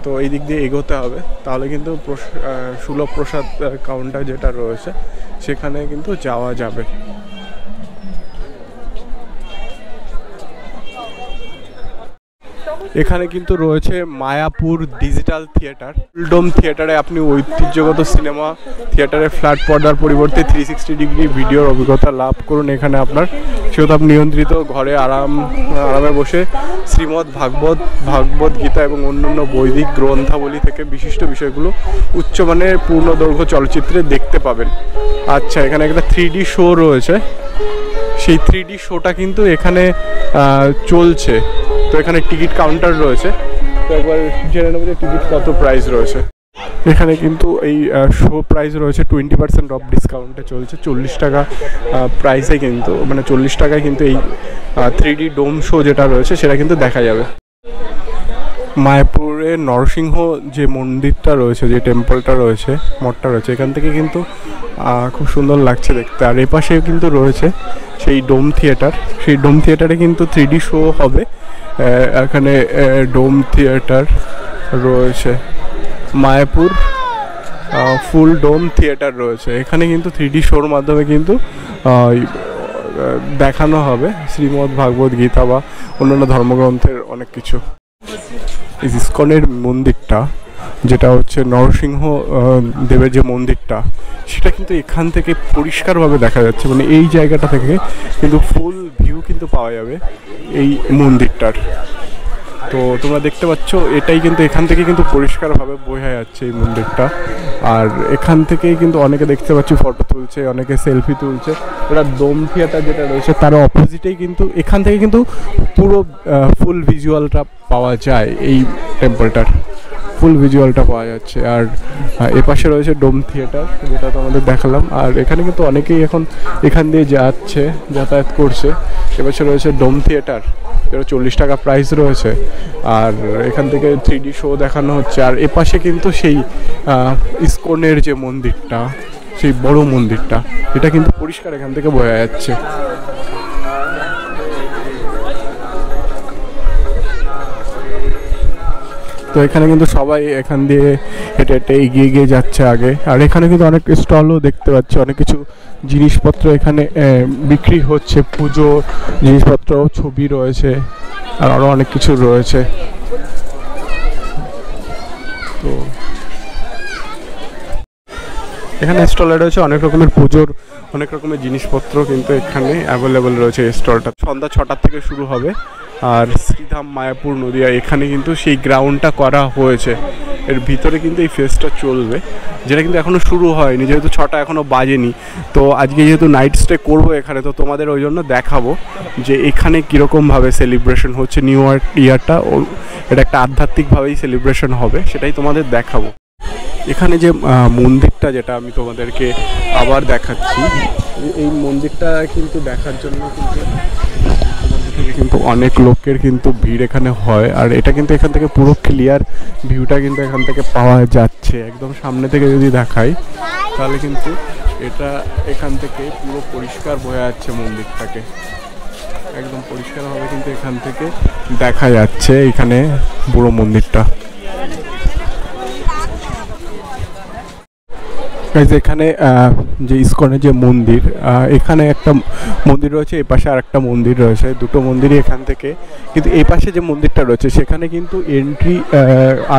তো এই দিক দিয়ে এগোতে হবে, তাহলে কিন্তু সুলভ প্রসাদ কাউন্টার যেটা রয়েছে সেখানে কিন্তু যাওয়া যাবে। এখানে কিন্তু রয়েছে মায়াপুর ডিজিটাল থিয়েটার। ফুলডোম থিয়েটারে আপনি ঐতিহ্যগত সিনেমা থিয়েটারে ফ্ল্যাট পর্দার পরিবর্তে 360 ডিগ্রি ভিডিওর অভিজ্ঞতা লাভ করুন। এখানে আপনার শিরোধাম নিয়ন্ত্রিত ঘরে আরামে বসে শ্রীমদ্ ভাগবত গীতা এবং অন্যান্য বৈদিক গ্রন্থাবলী থেকে বিশিষ্ট বিষয়গুলো উচ্চমানের পূর্ণদৈর্ঘ্য চলচ্চিত্রে দেখতে পাবেন। আচ্ছা, এখানে একটা 3D শো রয়েছে, সেই 3D শোটা কিন্তু এখানে চলছে। তো এখানে টিকিট কাউন্টার রয়েছে, তো একবার জেনে নেব যে টিকিট কত প্রাইস রয়েছে। এখানে কিন্তু এই শো প্রাইস রয়েছে 20% অফ ডিসকাউন্টে চলছে, 40 টাকা প্রাইসে কিন্তু, মানে 40 টাকায় কিন্তু এই 3D ডোম শো যেটা রয়েছে সেটা কিন্তু দেখা যাবে। মায়াপুরে নরসিংহ যে মন্দিরটা রয়েছে, যে টেম্পলটা রয়েছে, মঠটা রয়েছে, এখান থেকে কিন্তু খুব সুন্দর লাগছে দেখতে। আর এপাশে কিন্তু রয়েছে সেই ডোম থিয়েটার, সেই ডোম থিয়েটারে কিন্তু 3D শো হবে। এখানে ডোম থিয়েটার রয়েছে, মায়াপুর ফুল ডোম থিয়েটার রয়েছে। এখানে কিন্তু 3D শোর মাধ্যমে কিন্তু দেখানো হবে শ্রীমদ্ ভাগবত গীতা বা অন্যান্য ধর্মগ্রন্থের অনেক কিছু। ইসকনের মন্দিরটা যেটা হচ্ছে নরসিংহ দেবের যে মন্দিরটা, সেটা কিন্তু এখান থেকে পরিষ্কারভাবে দেখা যাচ্ছে, মানে এই জায়গাটা থেকে কিন্তু ফুল ভিউ কিন্তু পাওয়া যাবে এই মন্দিরটার। তো তোমরা দেখতে পাচ্ছ, এটাই কিন্তু এখান থেকে কিন্তু পরিষ্কারভাবে বোঝা যাচ্ছে এই মন্দিরটা। আর এখান থেকেই কিন্তু অনেকে দেখতে পাচ্ছি ফটো তুলছে, অনেকে সেলফি তুলছে। ওটা ডোম থিয়েটার যেটা রয়েছে তার অপোজিটেই কিন্তু এখান থেকে কিন্তু পুরো ফুল ভিজুয়ালটা পাওয়া যায়, এই টেম্পলটার ফুল ভিজুয়ালটা পাওয়া যাচ্ছে। আর এপাশে রয়েছে ডোম থিয়েটার যেটা তোমাদের দেখালাম। আর এখানে কিন্তু অনেকেই এখন এখান দিয়ে যাতায়াত করছে। এপাশে রয়েছে ডোম থিয়েটার, যেটা 40 টাকা প্রাইস রয়েছে। আর এখান থেকে 3D শো দেখানো হচ্ছে। আর এপাশে কিন্তু সেই ইসকনের যে মন্দিরটা, সেই বড় মন্দিরটা, এটা কিন্তু পরিষ্কার এখান থেকে বোঝা যাচ্ছে। তো এখানে কিন্তু সবাই এখান দিয়ে হেঁটে হেঁটে এগিয়ে যাচ্ছে আগে। আর এখানে কিন্তু অনেক স্টলও দেখতে পাচ্ছি, অনেক কিছু জিনিসপত্র এখানে বিক্রি হচ্ছে, পুজো জিনিসপত্র, ছবি রয়েছে, আর আরও অনেক কিছু রয়েছে। তো এখানে স্টলে রয়েছে অনেক রকমের পুজোর অনেক রকমের জিনিসপত্র কিন্তু এখানে অ্যাভেলেবেল রয়েছে। এই স্টলটা সন্ধ্যা 6টার থেকে শুরু হবে। আর শ্রীধাম মায়াপুর নদিয়া, এখানে কিন্তু সেই গ্রাউন্ডটা করা হয়েছে, এর ভিতরে কিন্তু এই ফেস্টটা চলবে, যেটা কিন্তু এখনও শুরু হয়নি, যেহেতু 6টা এখনও বাজেনি। তো আজকে যেহেতু নাইট স্টে করবো এখানে, তো তোমাদের ওই জন্য দেখাবো যে এখানে কীরকমভাবে সেলিব্রেশন হচ্ছে নিউ ইয়ারটা। এটা একটা আধ্যাত্মিকভাবেই সেলিব্রেশন হবে, সেটাই তোমাদের দেখাবো। এখানে যে মন্দিরটা যেটা আমি তোমাদেরকে আবার দেখাচ্ছি, এই মন্দিরটা কিন্তু দেখার জন্য কিন্তু অনেক লোকের কিন্তু ভিড় এখানে হয়। আর এটা কিন্তু এখান থেকে পুরো ক্লিয়ার ভিউটা কিন্তু এখান থেকে পাওয়া যাচ্ছে। একদম সামনে থেকে যদি দেখাই তাহলে কিন্তু এটা এখান থেকে পুরো পরিষ্কার বোঝা যাচ্ছে মন্দিরটাকে, একদম পরিষ্কারভাবে কিন্তু এখান থেকে দেখা যাচ্ছে এখানে পুরো মন্দিরটা। গাইজ এখানে যে ইসকনের যে মন্দির, এখানে একটা মন্দির রয়েছে, এই পাশে আর একটা মন্দির রয়েছে, দুটো মন্দিরই এখান থেকে। কিন্তু এই পাশে যে মন্দিরটা রয়েছে সেখানে কিন্তু এন্ট্রি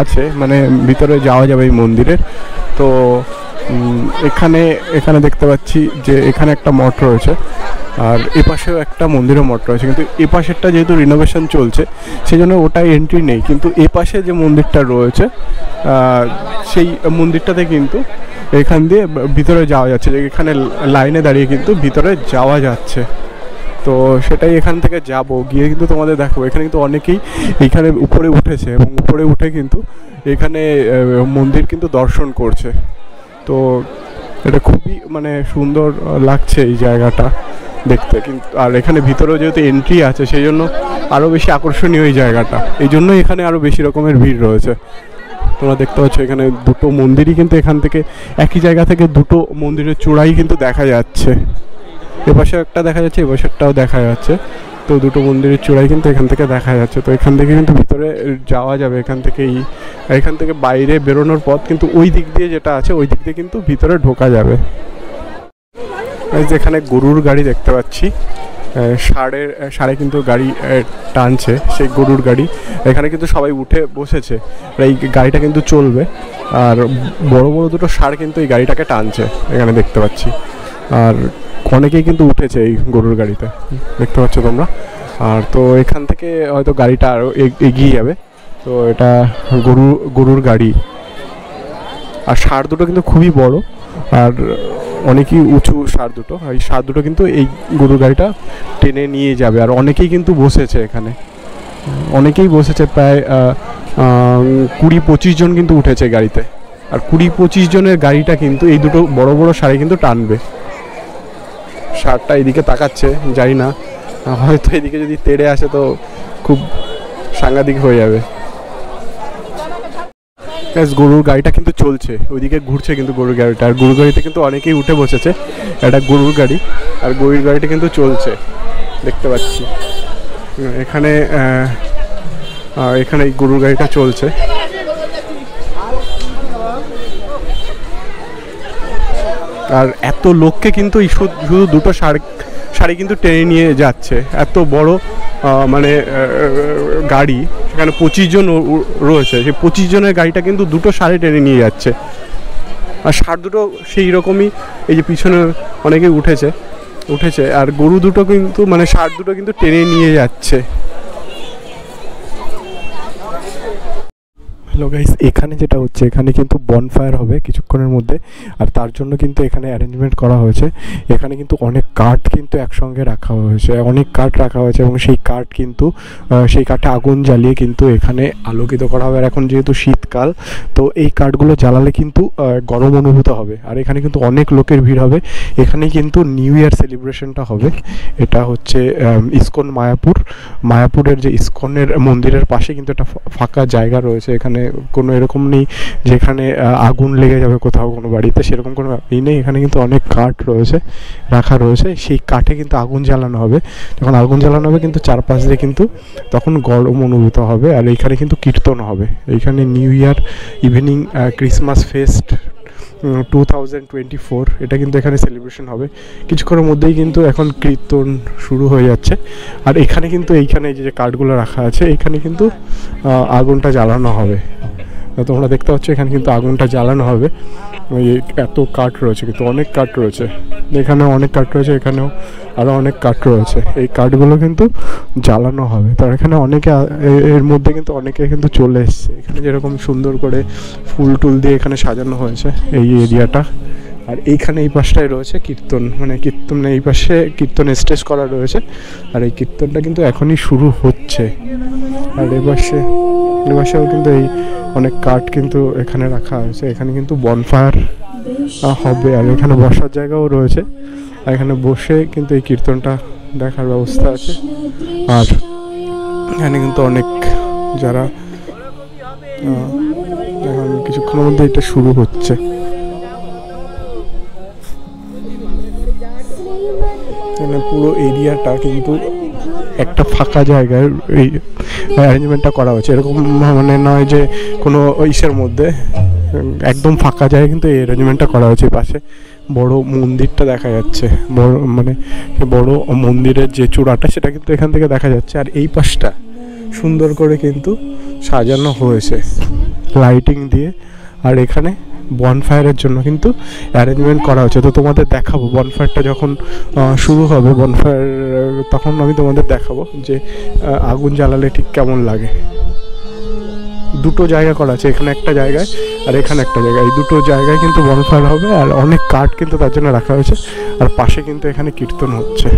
আছে, মানে ভিতরে যাওয়া যাবে এই মন্দিরের। তো এখানে দেখতে পাচ্ছি যে এখানে একটা মঠ রয়েছে, আর এ পাশেও একটা মন্দিরের মঠ রয়েছে, কিন্তু এ পাশেরটা যেহেতু রিনোভেশন চলছে সেই জন্য ওটা এন্ট্রি নেই। কিন্তু এ পাশে যে মন্দিরটা রয়েছে সেই মন্দিরটাতে কিন্তু এখান দিয়ে ভিতরে যাওয়া যাচ্ছে, এখানে লাইনে দাঁড়িয়ে কিন্তু ভিতরে যাওয়া যাচ্ছে। তো সেটাই এখান থেকে যাব, গিয়ে কিন্তু তোমাদের দেখাবো। এখানে কিন্তু অনেকেই এইখানে উপরে উঠেছে এবং উপরে উঠে কিন্তু এখানে মন্দির কিন্তু দর্শন করছে। তো এটা খুবই মানে সুন্দর লাগছে এই জায়গাটা দেখতে। কিন্তু আর এখানে ভিতরেও যেহেতু এন্ট্রি আছে সেই জন্য আরও বেশি আকর্ষণীয় এই জায়গাটা, এই জন্যই এখানে আরও বেশি রকমের ভিড় রয়েছে। তোমরা দেখতে পাচ্ছ এখানে দুটো মন্দিরই কিন্তু এখান থেকে একই জায়গা থেকে দুটো মন্দিরের চূড়াই কিন্তু দেখা যাচ্ছে। এপাশে একটা দেখা যাচ্ছে, এপাশেরটাও দেখা যাচ্ছে। তো দুটো মন্দিরের চূড়াই কিন্তু এখান থেকে দেখা যাচ্ছে। তো এখান থেকে কিন্তু ভিতরে যাওয়া যাবে এখান থেকে বাইরে বেরোনোর পথ কিন্তু ওই দিক দিয়ে যেটা আছে ওই দিক দিয়ে কিন্তু ভিতরে ঢোকা যাবে। এই যে এখানে গরুর গাড়ি দেখতে পাচ্ছি, ষাঁড়ে কিন্তু গাড়ি টানছে, সেই গরুর গাড়ি। এখানে কিন্তু সবাই উঠে বসেছে, এই গাড়িটা কিন্তু চলবে। আর বড় বড় দুটো ষাঁড় কিন্তু এই গাড়িটাকে টানছে এখানে দেখতে পাচ্ছি। আর অনেকেই কিন্তু উঠেছে এই গরুর গাড়িতে, দেখতে পাচ্ছ তোমরা। আর তো এখান থেকে হয়তো গাড়িটা আরও এগিয়ে যাবে। তো এটা গরুর গাড়ি। আর ষাঁড় দুটো কিন্তু খুবই বড় আর অনেকই উঁচু ষাঁড় দুটো। এই ষাঁড় দুটো কিন্তু এই গরুর গাড়িটা টেনে নিয়ে যাবে। আর অনেকেই কিন্তু বসেছে এখানে, প্রায় 20-25 জন কিন্তু উঠেছে গাড়িতে। আর 20-25 জনের গাড়িটা কিন্তু এই দুটো বড় বড় ষাঁড় কিন্তু টানবে। ষাঁড়টা এদিকে তাকাচ্ছে, জানি না হয়তো এদিকে যদি তেড়ে আসে তো খুব সাংঘাতিক হয়ে যাবে। গরুর গাড়িটা কিন্তু চলছে, ওইদিকে ঘুরছে কিন্তু গরুর গাড়িটা। আর গরুর গাড়িতে কিন্তু অনেকেই উঠে বসেছে, এটা গরুর গাড়ি। আর গরুর গাড়িটা কিন্তু চলছে দেখতে পাচ্ছি এখানে। এই গরুর গাড়িটা চলছে। আর এত লোককে কিন্তু শুধু দুটো শাড়ি কিন্তু টেনে নিয়ে যাচ্ছে। এত বড় মানে গাড়ি, সেখানে 25 জন রয়েছে, সেই 25 জনের গাড়িটা কিন্তু দুটো শাড়ি টেনে নিয়ে যাচ্ছে। আর ষাঁড় দুটো সেই রকমই, এই যে পিছনে অনেকে উঠেছে। আর গরু দুটো কিন্তু মানে ষাঁড় দুটো কিন্তু টেনে নিয়ে যাচ্ছে। হ্যালো গাইস, এখানে যেটা হচ্ছে এখানে কিন্তু বনফায়ার হবে কিছুক্ষণের মধ্যে। আর তার জন্য কিন্তু এখানে অ্যারেঞ্জমেন্ট করা হয়েছে। এখানে কিন্তু অনেক কাঠ কিন্তু একসঙ্গে রাখা হয়েছে, এবং সেই কাঠে আগুন জ্বালিয়ে কিন্তু এখানে আলোকিত করা হবে। আর এখন যেহেতু শীতকাল, তো এই কাঠগুলো জ্বালালে কিন্তু গরম অনুভূত হবে। আর এখানে কিন্তু অনেক লোকের ভিড় হবে। এখানে কিন্তু নিউ ইয়ার সেলিব্রেশনটা হবে। এটা হচ্ছে ইসকন মায়াপুরের যে ইসকনের মন্দিরের পাশে কিন্তু একটা ফাঁকা জায়গা রয়েছে। এখানে কোনো এরকম নেই যেখানে আগুন লেগে যাবে কোথাও কোনো বাড়িতে, সেরকম কোনো ই নেই। এখানে কিন্তু অনেক কাঠ রাখা রয়েছে, সেই কাঠে কিন্তু আগুন জ্বালানো হবে। যখন আগুন জ্বালানো হবে কিন্তু চারপাশ দিয়ে কিন্তু তখন গরম অনুভূত হবে। আর এইখানে কিন্তু কীর্তন হবে। এইখানে new year evening Christmas fest 2024 এটা কিন্তু এখানে সেলিব্রেশন হবে। কিছুক্ষণের মধ্যেই কিন্তু এখন কীর্তন শুরু হয়ে যাচ্ছে। আর এখানে যে কাঠগুলো রাখা আছে এখানে কিন্তু আগুনটা জ্বালানো হবে। তোমরা দেখতে পাচ্ছ এখানে কিন্তু আগুনটা জ্বালানো হবে। ওই এত কাঠ রয়েছে, কিন্তু অনেক কাঠ রয়েছে এখানেও, এখানেও আরও অনেক কাঠ রয়েছে। এই কাঠগুলো কিন্তু জ্বালানো হবে। তার এখানে এর মধ্যে কিন্তু অনেকে কিন্তু চলে এসছে। এখানে যেরকম সুন্দর করে ফুল টুল দিয়ে এখানে সাজানো হয়েছে এই এরিয়াটা। আর এইখানে এই পাশটায় রয়েছে কীর্তন, এই পাশে কীর্তন স্টেজ করা রয়েছে। আর এই কীর্তনটা কিন্তু এখনই শুরু হচ্ছে। আর এই পাশেও কিন্তু এই অনেক কাঠ কিন্তু এখানে রাখা হয়েছে। এখানে কিন্তু বনফায়ার হবে। আর এখানে বসার জায়গাও রয়েছে। আর এখানে বসে কিন্তু এই কীর্তনটা দেখার ব্যবস্থা আছে। আর এখানে কিন্তু অনেক যারা এখন কিছুক্ষণের মধ্যে এটা শুরু হচ্ছে। এখানে পুরো এরিয়াটা কিন্তু একটা ফাঁকা জায়গায় এই অ্যারেঞ্জমেন্টটা করা হয়েছে। এরকম মানে নয় যে কোনো ইসের মধ্যে একদম ফাঁকা জায়গায় কিন্তু এই অ্যারেঞ্জমেন্টটা করা হয়েছে। পাশে বড় মন্দিরটা দেখা যাচ্ছে, বড় মানে বড় মন্দিরের যে চূড়াটা সেটা কিন্তু এখান থেকে দেখা যাচ্ছে। আর এই পাশটা সুন্দর করে কিন্তু সাজানো হয়েছে লাইটিং দিয়ে। আর এখানে বনফায়ারের জন্য কিন্তু অ্যারেঞ্জমেন্ট করা হচ্ছে। তো তোমাদের দেখাবো বনফায়ারটা যখন শুরু হবে, বনফায়ার তখন আমি তোমাদের দেখাবো যে আগুন জ্বালালে ঠিক কেমন লাগে। দুটো জায়গা করা আছে, এখানে একটা জায়গায় আর এখানে একটা জায়গায়, এই দুটো জায়গায় কিন্তু বনফায়ার হবে। আর অনেক কাঠ কিন্তু তার জন্য রাখা হয়েছে। আর পাশে কিন্তু এখানে কীর্তন হচ্ছে।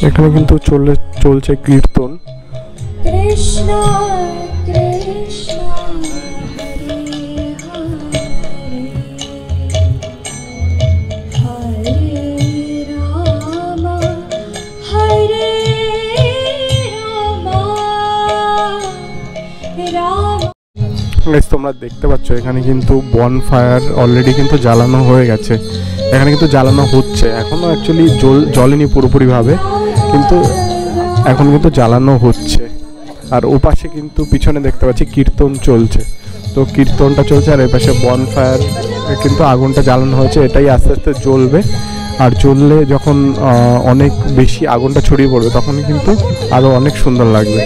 এখানে কিন্তু চলছে কীর্তন। কৃষ্ণ কৃষ্ণ তোমরা দেখতে পাচ্ছ এখানে কিন্তু বনফায়ার অলরেডি কিন্তু জ্বালানো হয়ে গেছে। এখানে কিন্তু জ্বালানো হচ্ছে, এখনো অ্যাকচুয়ালি জ্বলেনি পুরোপুরিভাবে, কিন্তু এখন কিন্তু জ্বালানো হচ্ছে। আর ওপাশে কিন্তু পিছনে দেখতে পাচ্ছি কীর্তন চলছে। তো কীর্তনটা চলছে আর এপাশে বনফায়ার কিন্তু আগুনটা জ্বালানো হয়েছে। এটাই আস্তে আস্তে জ্বলবে। আর জ্বললে যখন অনেক বেশি আগুনটা ছড়িয়ে পড়বে তখন কিন্তু আরও অনেক সুন্দর লাগবে।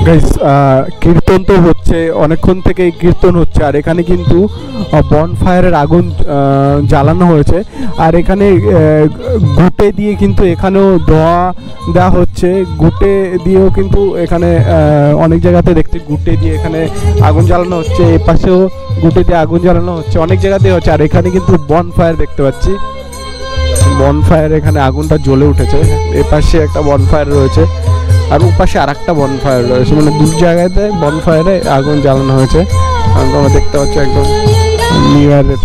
গাইস, কীর্তন তো হচ্ছে, অনেকক্ষণ থেকে কীর্তন হচ্ছে। আর এখানে কিন্তু বনফায়ারের আগুন জ্বালানো হয়েছে। আর এখানে গুটে দিয়ে কিন্তু এখানেও ধোঁয়া দেওয়া হচ্ছে। গুটে দিয়েও কিন্তু এখানে অনেক জায়গাতে দেখতে গুটে দিয়ে এখানে আগুন জ্বালানো হচ্ছে। এ পাশেও গুটে দিয়ে আগুন জ্বালানো হচ্ছে, অনেক জায়গাতে হচ্ছে। আর এখানে কিন্তু বনফায়ার দেখতে পাচ্ছি, বনফায়ার এখানে আগুনটা জ্বলে উঠেছে। এ পাশে একটা বনফায়ার রয়েছে আর ওপাশে আর একটা বনফায়ার রয়েছে, মানে দু জায়গাতে বনফায়ারে আগুন জ্বালানো হয়েছে। তোমরা দেখতে পাচ্ছ একদম নিউ ইয়ারের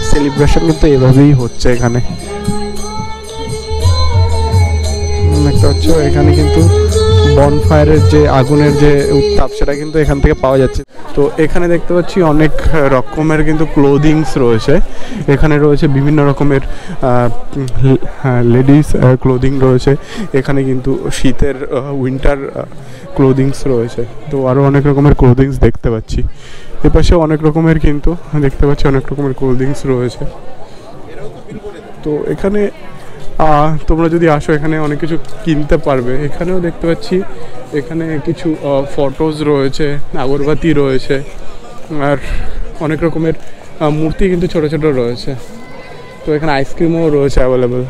সেলিব্রেশন কিন্তু এভাবেই হচ্ছে। এখানে দেখতে পাচ্ছ এখানে কিন্তু বনফায়ারের যে আগুনের যে উত্তাপ সেটা কিন্তু এখান থেকে পাওয়া যাচ্ছে। তো এখানে দেখতে পাচ্ছি অনেক রকমের কিন্তু ক্লোদিংস রয়েছে। এখানে রয়েছে বিভিন্ন রকমের লেডিস ক্লোদিং রয়েছে। এখানে কিন্তু শীতের উইন্টার ক্লোদিংস রয়েছে। তো আরও অনেক রকমের ক্লোদিংস দেখতে পাচ্ছি। এপাশে অনেক রকমের কিন্তু দেখতে পাচ্ছি অনেক রকমের ক্লোদিংস রয়েছে। তো এখানে তোমরা যদি আসো এখানে অনেক কিছু কিনতে পারবে। এখানেও দেখতে পাচ্ছি এখানে কিছু ফটোজ রয়েছে, আগরবাতি রয়েছে আর অনেক রকমের মূর্তি কিন্তু ছোট ছোট রয়েছে। তো এখানে আইসক্রিমও রয়েছে অ্যাভেলেবেল।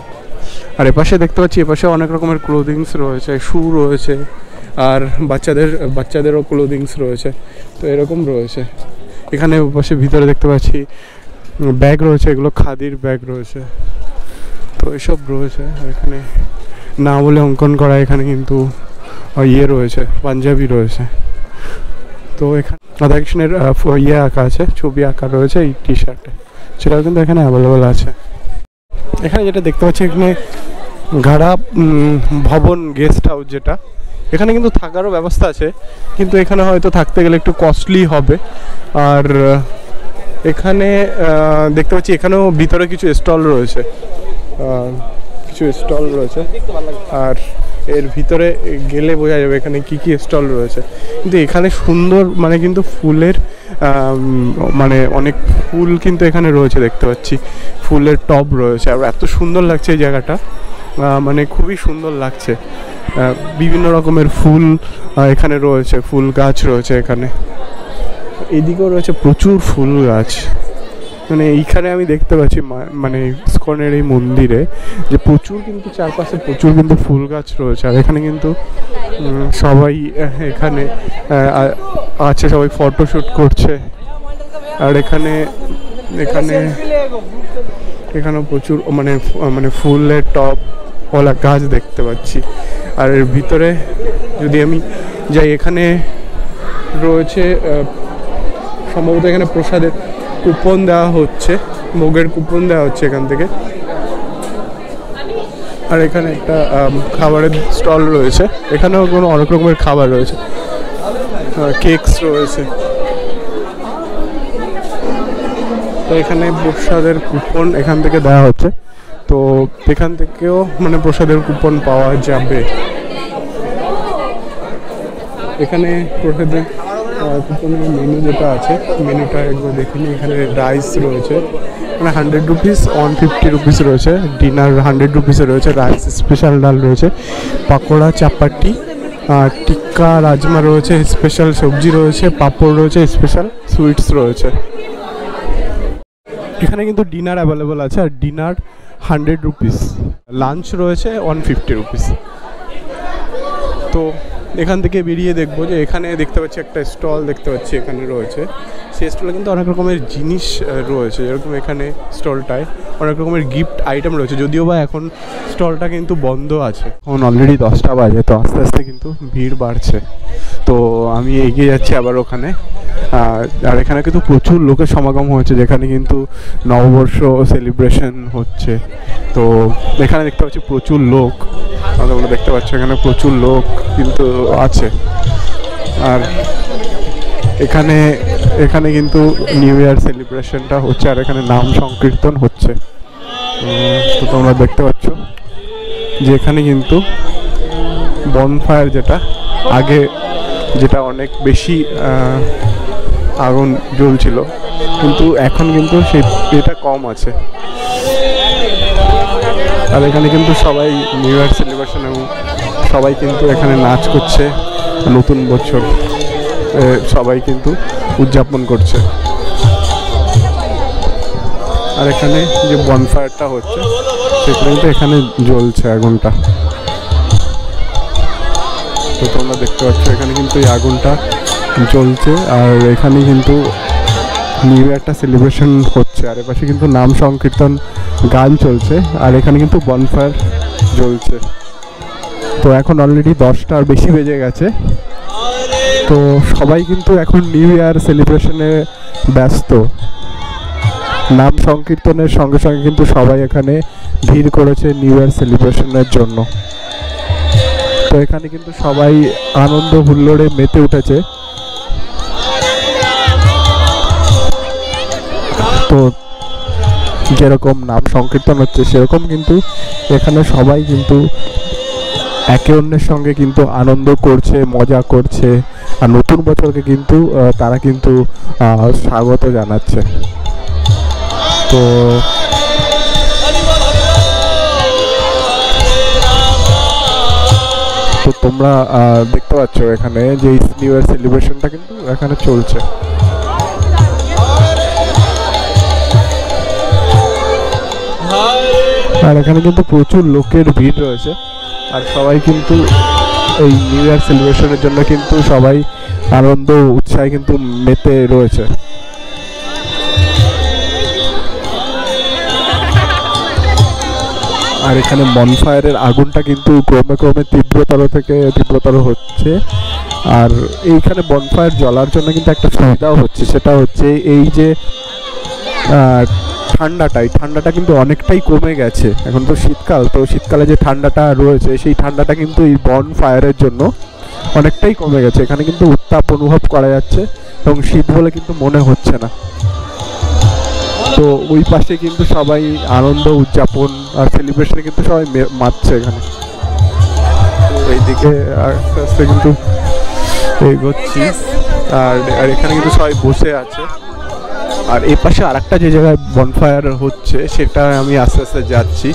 আর এপাশে দেখতে পাচ্ছি এপাশে অনেক রকমের ক্লোদিংস রয়েছে, শু রয়েছে আর বাচ্চাদেরও ক্লোদিংস রয়েছে। তো এরকম রয়েছে। এখানে পাশে ভিতরে দেখতে পাচ্ছি ব্যাগ রয়েছে, এগুলো খাদির ব্যাগ রয়েছে। তো এসব রয়েছে। আর এখানে না বলে অঙ্কন করা এখানে কিন্তু ইয়ে রয়েছে, পাঞ্জাবি রয়েছে। তো এখানে রাধাকৃষ্ণের ইয়ে আঁকা আছে, ছবি আঁকা রয়েছে এই টি শার্টে, সেটাও কিন্তু এখানে অ্যাভেলেবেল আছে। এখানে যেটা দেখতে পাচ্ছি এখানে ঘাড়া ভবন গেস্ট হাউস, যেটা এখানে কিন্তু থাকারও ব্যবস্থা আছে, কিন্তু এখানে হয়তো থাকতে গেলে একটু কস্টলি হবে। আর এখানে দেখতে পাচ্ছি এখানেও ভিতরে কিছু স্টল রয়েছে, আর এর ভিতরে গেলে বোঝা যাবে এখানে কি কি স্টল রয়েছে। কিন্তু এখানে সুন্দর মানে কিন্তু ফুলের মানে অনেক ফুল কিন্তু এখানে রয়েছে, দেখতে পাচ্ছি ফুলের টব রয়েছে। আর এত সুন্দর লাগছে এই জায়গাটা, মানে খুবই সুন্দর লাগছে। বিভিন্ন রকমের ফুল এখানে রয়েছে, ফুল গাছ রয়েছে এখানে। এদিকেও রয়েছে প্রচুর ফুল গাছ। মানে এইখানে আমি দেখতে পাচ্ছি মানে ইসকনের এই মন্দিরে যে প্রচুর কিন্তু চারপাশে প্রচুর কিন্তু ফুল গাছ রয়েছে। আর এখানে কিন্তু সবাই এখানে আছে, সবাই ফটোশ্যুট করছে। আর এখানেও প্রচুর মানে ফুলের টবওয়ালা গাছ দেখতে পাচ্ছি। আর এর ভিতরে যদি আমি যাই, এখানে রয়েছে সম্ভবত এখানে প্রসাদের কুপন দেওয়া হচ্ছে, ভোগের কুপন দেওয়া হচ্ছে এখান থেকে। আর এখানে একটা খাবারের স্টল রয়েছে, এখানেও কোনো অনেক রকমের খাবার রয়েছে। কেকস রয়েছে। তো এখানে প্রসাদের কুপন এখান থেকে দেওয়া হচ্ছে, তো এখান থেকেও মানে প্রসাদের কুপন পাওয়া যাবে। এখানে প্রসাদের কুপনের মেনু যেটা আছে, মেনুটা একবার দেখিনি। এখানে রাইস রয়েছে, মানে 100 রুপিস, 150 রুপিস রয়েছে। ডিনার 100 রুপিসে রয়েছে। রাইস স্পেশাল ডাল রয়েছে, পাকোড়া, চাপাটি, টিক্কা রাজমা রয়েছে, স্পেশাল সবজি রয়েছে, পাঁপড় রয়েছে, স্পেশাল সুইটস রয়েছে। এখানে কিন্তু ডিনার অ্যাভেলেবল আছে, আর ডিনার 100 রুপিস। লাঞ্চ রয়েছে 150 রুপিস। তো এখান থেকে বেরিয়ে দেখবো যে এখানে দেখতে পাচ্ছি একটা স্টল দেখতে পাচ্ছি এখানে রয়েছে। সেই স্টলে কিন্তু অনেক রকমের জিনিস রয়েছে, যেরকম এখানে স্টলটায় অনেক রকমের গিফট আইটেম রয়েছে, যদিও বা এখন স্টলটা কিন্তু বন্ধ আছে। এখন অলরেডি 10টা বাজে, তো আস্তে আস্তে কিন্তু ভিড় বাড়ছে। তো আমি এগিয়ে যাচ্ছি আবার ওখানে। আর এখানে কিন্তু প্রচুর লোকের সমাগম হয়েছে, যেখানে কিন্তু নববর্ষ সেলিব্রেশন হচ্ছে। তো এখানে দেখতে পাচ্ছি প্রচুর লোক, তোমরা দেখতে পাচ্ছ এখানে প্রচুর লোক কিন্তু আছে। আর এখানে কিন্তু নিউ ইয়ার সেলিব্রেশনটা হচ্ছে, আর এখানে নাম সংকীর্তন হচ্ছে। তো তোমরা দেখতে পাচ্ছ যে এখানে কিন্তু বনফায়ার যেটা অনেক বেশি আগুন জ্বলছিল, কিন্তু এখন কিন্তু এটা কম আছে। আর এখানে কিন্তু সবাই নিউ ইয়ার সেলিব্রেশন, এবং সবাই কিন্তু এখানে নাচ করছে, নতুন বছর সবাই কিন্তু উদযাপন করছে। আর এখানে যে বনফায়ারটা হচ্ছে সেটা কিন্তু এখানে জ্বলছে আগুনটা। তো তোমরা দেখতে পাচ্ছ এখানে কিন্তু এই আগুনটা জ্বলছে, আর এখানে কিন্তু নিউ ইয়ারটা সেলিব্রেশন হচ্ছে। আর এপাশে কিন্তু নাম সংকীর্তন গান চলছে, আর এখানে কিন্তু বনফায়ার জ্বলছে। তো এখন অলরেডি 10টার বেশি বেজে গেছে। তো সবাই কিন্তু এখন নিউ ইয়ার সেলিব্রেশনে ব্যস্ত। নাম সংকীর্তনের সঙ্গে সঙ্গে কিন্তু সবাই এখানে ভিড় করেছে নিউ ইয়ার সেলিব্রেশনের জন্য। তো এখানে কিন্তু সবাই আনন্দ হুল্লোড়ে মেতে উঠেছে। তো যেরকম নাম সংকীর্তন হচ্ছে সেরকম কিন্তু এখানে সবাই কিন্তু একে অন্যের সঙ্গে কিন্তু আনন্দ করছে, মজা করছে, আর নতুন বছরকে কিন্তু তারা কিন্তু স্বাগত জানাচ্ছে। তো তোমরা দেখতে পাচ্ছ এখানে যে নিউ ইয়ার সেলিব্রেশনটা কিন্তু এখানে চলছে। আর এখানে কিন্তু প্রচুর লোকের ভিড় রয়েছে, আর সবাই কিন্তু এই নিউ ইয়ার সেলিব্রেশনের জন্য কিন্তু সবাই আনন্দ উৎসাহে কিন্তু মেতে রয়েছে। আর এখানে বনফায়ারের আগুনটা কিন্তু ক্রমে ক্রমে তীব্রতর থেকে তীব্রতর হচ্ছে। আর এইখানে বনফায়ার জ্বলার জন্য কিন্তু একটা সুবিধাও হচ্ছে, সেটা হচ্ছে এই যে ঠান্ডাটা কিন্তু অনেকটাই কমে গেছে। এখন তো শীতকাল, তো শীতকালে যে ঠান্ডাটা রয়েছে সেই ঠান্ডাটা কিন্তু এই বনফায়ারের জন্য অনেকটাই কমে গেছে। এখানে কিন্তু উত্তাপ অনুভব করা যাচ্ছে, এবং শীত বলে কিন্তু মনে হচ্ছে না। তো ওই পাশে কিন্তু সবাই আনন্দ উদযাপন আর সেলিব্রেশনে কিন্তু সবাই মাতছে এখানে। তো এইদিকে আস্তে আস্তে কিন্তু এগোচ্ছি, আর এখানে কিন্তু সবাই বসে আছে। আর এই পাশে আরেকটা যে জায়গায় বনফায়ার হচ্ছে সেটা আমি আস্তে আস্তে যাচ্ছি।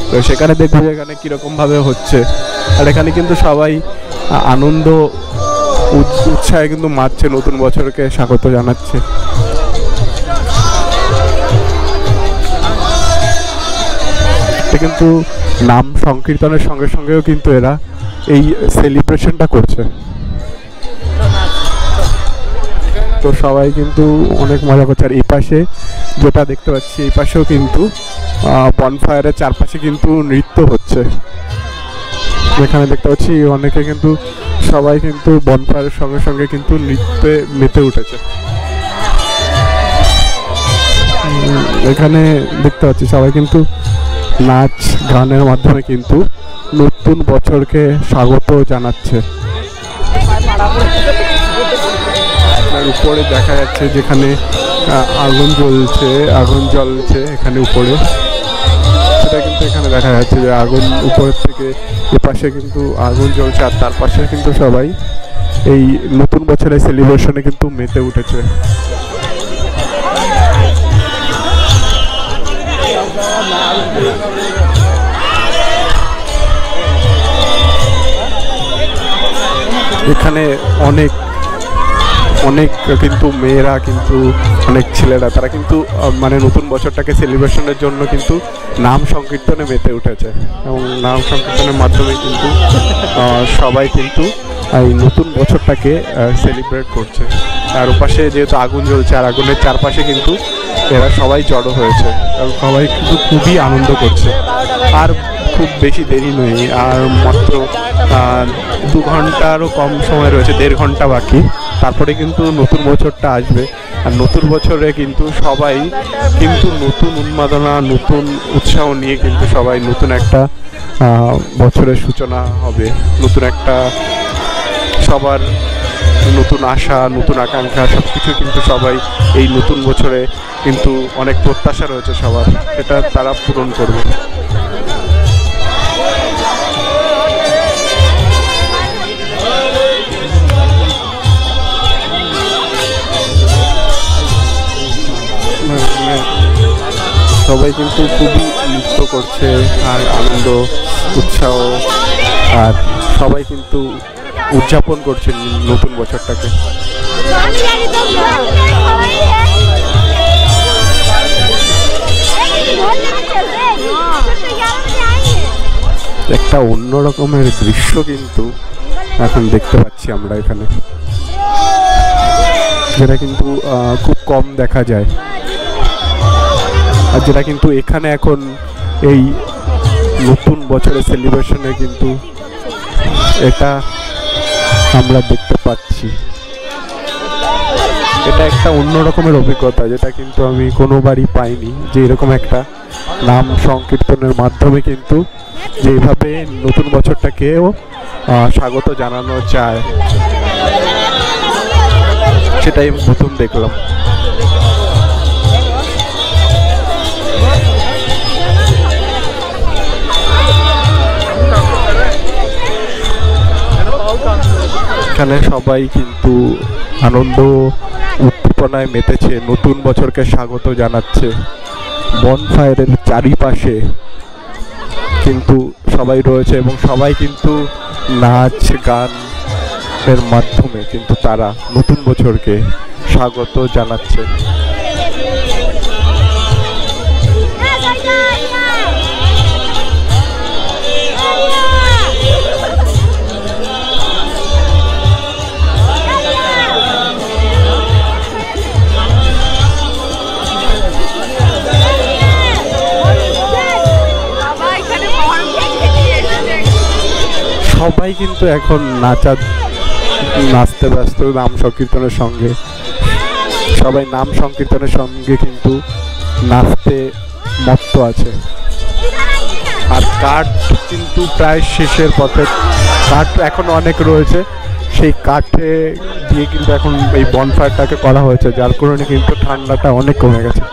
তো সেখানে দেখবো যে এখানে কীরকমভাবে হচ্ছে। আর এখানে কিন্তু সবাই আনন্দ উৎসাহে কিন্তু মাতছে, নতুন বছরকে স্বাগত জানাচ্ছে। কিন্তু নাম সংকীর্তনের সঙ্গে সঙ্গেও কিন্তু এরা এই সেলিব্রেশনটা করছে। তো সবাই কিন্তু অনেক মজা করছে। আর এই পাশে যেটা দেখতে পাচ্ছি, এই পাশেও কিন্তু বনফায়ারের চারপাশে কিন্তু নৃত্য হচ্ছে। যেখানে দেখতে পাচ্ছি অনেকে কিন্তু সবাই কিন্তু বনফায়ারের সঙ্গে সঙ্গে কিন্তু নৃত্যে মেতে উঠেছে। এখানে দেখতে পাচ্ছি সবাই কিন্তু নাচ গানের মাধ্যমে কিন্তু নতুন বছরকে স্বাগত জানাচ্ছে। আর উপরে দেখা যাচ্ছে যেখানে আগুন জ্বলছে এখানে উপরে, সেটা কিন্তু এখানে দেখা যাচ্ছে যে আগুন উপরের থেকে এপাশে কিন্তু আগুন জ্বলছে, আর তার পাশে কিন্তু সবাই এই নতুন বছরের সেলিব্রেশনে কিন্তু মেতে উঠেছে। এখানে অনেক কিন্তু মেয়েরা কিন্তু অনেক ছেলেরা তারা কিন্তু মানে নতুন বছরটাকে সেলিব্রেশনের জন্য কিন্তু নাম সংকীর্তনে মেতে উঠেছে, এবং নাম সংকীর্তনের মাধ্যমে কিন্তু সবাই কিন্তু এই নতুন বছরটাকে সেলিব্রেট করছে। আর ওপাশে যেহেতু আগুন জ্বলছে আর আগুনের চারপাশে কিন্তু এরা সবাই জড়ো হয়েছে, সবাই কিন্তু খুবই আনন্দ করছে। আর খুব বেশি দেরি নেই, আর মাত্র 2 ঘন্টারও কম সময় রয়েছে, 1.5 ঘন্টা বাকি, তারপরে কিন্তু নতুন বছরটা আসবে। আর নতুন বছরে কিন্তু সবাই কিন্তু নতুন উন্মাদনা, নতুন উৎসাহ নিয়ে কিন্তু সবাই নতুন একটা বছরের সূচনা হবে, নতুন একটা সবার নতুন আশা, নতুন আকাঙ্ক্ষা সব কিছু কিন্তু সবাই এই নতুন বছরে কিন্তু অনেক প্রত্যাশা রয়েছে সবার, এটা তারা পূরণ করবে। সবাই কিন্তু খুবই নৃত্য করছে আর আনন্দ উৎসাহ, আর সবাই কিন্তু উদযাপন করছে নতুন বছরটাকে। একটা অন্য রকমের দৃশ্য কিন্তু এখন দেখতে পাচ্ছি আমরা এখানে, যেটা কিন্তু খুব কম দেখা যায়, আর যেটা কিন্তু এখানে এখন এই নতুন বছরের সেলিব্রেশনে কিন্তু এটা আমরা দেখতে পাচ্ছি। এটা একটা অন্য রকমের অভিজ্ঞতা, যেটা কিন্তু আমি কোনোবারই পাইনি, যে এরকম একটা নাম সংকীর্তনের মাধ্যমে কিন্তু যেভাবে নতুন বছরটাকেও স্বাগত জানানো যায়, সেটাই প্রথম দেখলাম। এখানে সবাই কিন্তু আনন্দ উদ্দীপনায় মেতেছে, নতুন বছরকে স্বাগত জানাচ্ছে। বনফায়ারের চারিপাশে কিন্তু সবাই রয়েছে, এবং সবাই কিন্তু নাচ গানের মাধ্যমে কিন্তু তারা নতুন বছরকে স্বাগত জানাচ্ছে। সবাই কিন্তু এখন নাচতে ব্যস্ত নাম সংকীর্তনের সঙ্গে, সবাই নাম সংকীর্তনের সঙ্গে কিন্তু নাচতে মত্ত আছে। আর কাঠ কিন্তু প্রায় শেষের পথে, কাঠ এখন অনেক রয়েছে, সেই কাঠে দিয়ে কিন্তু এখন এই বনফায়ারটাকে করা হয়েছে, যার কারণে কিন্তু ঠান্ডাটা অনেক কমে গেছে।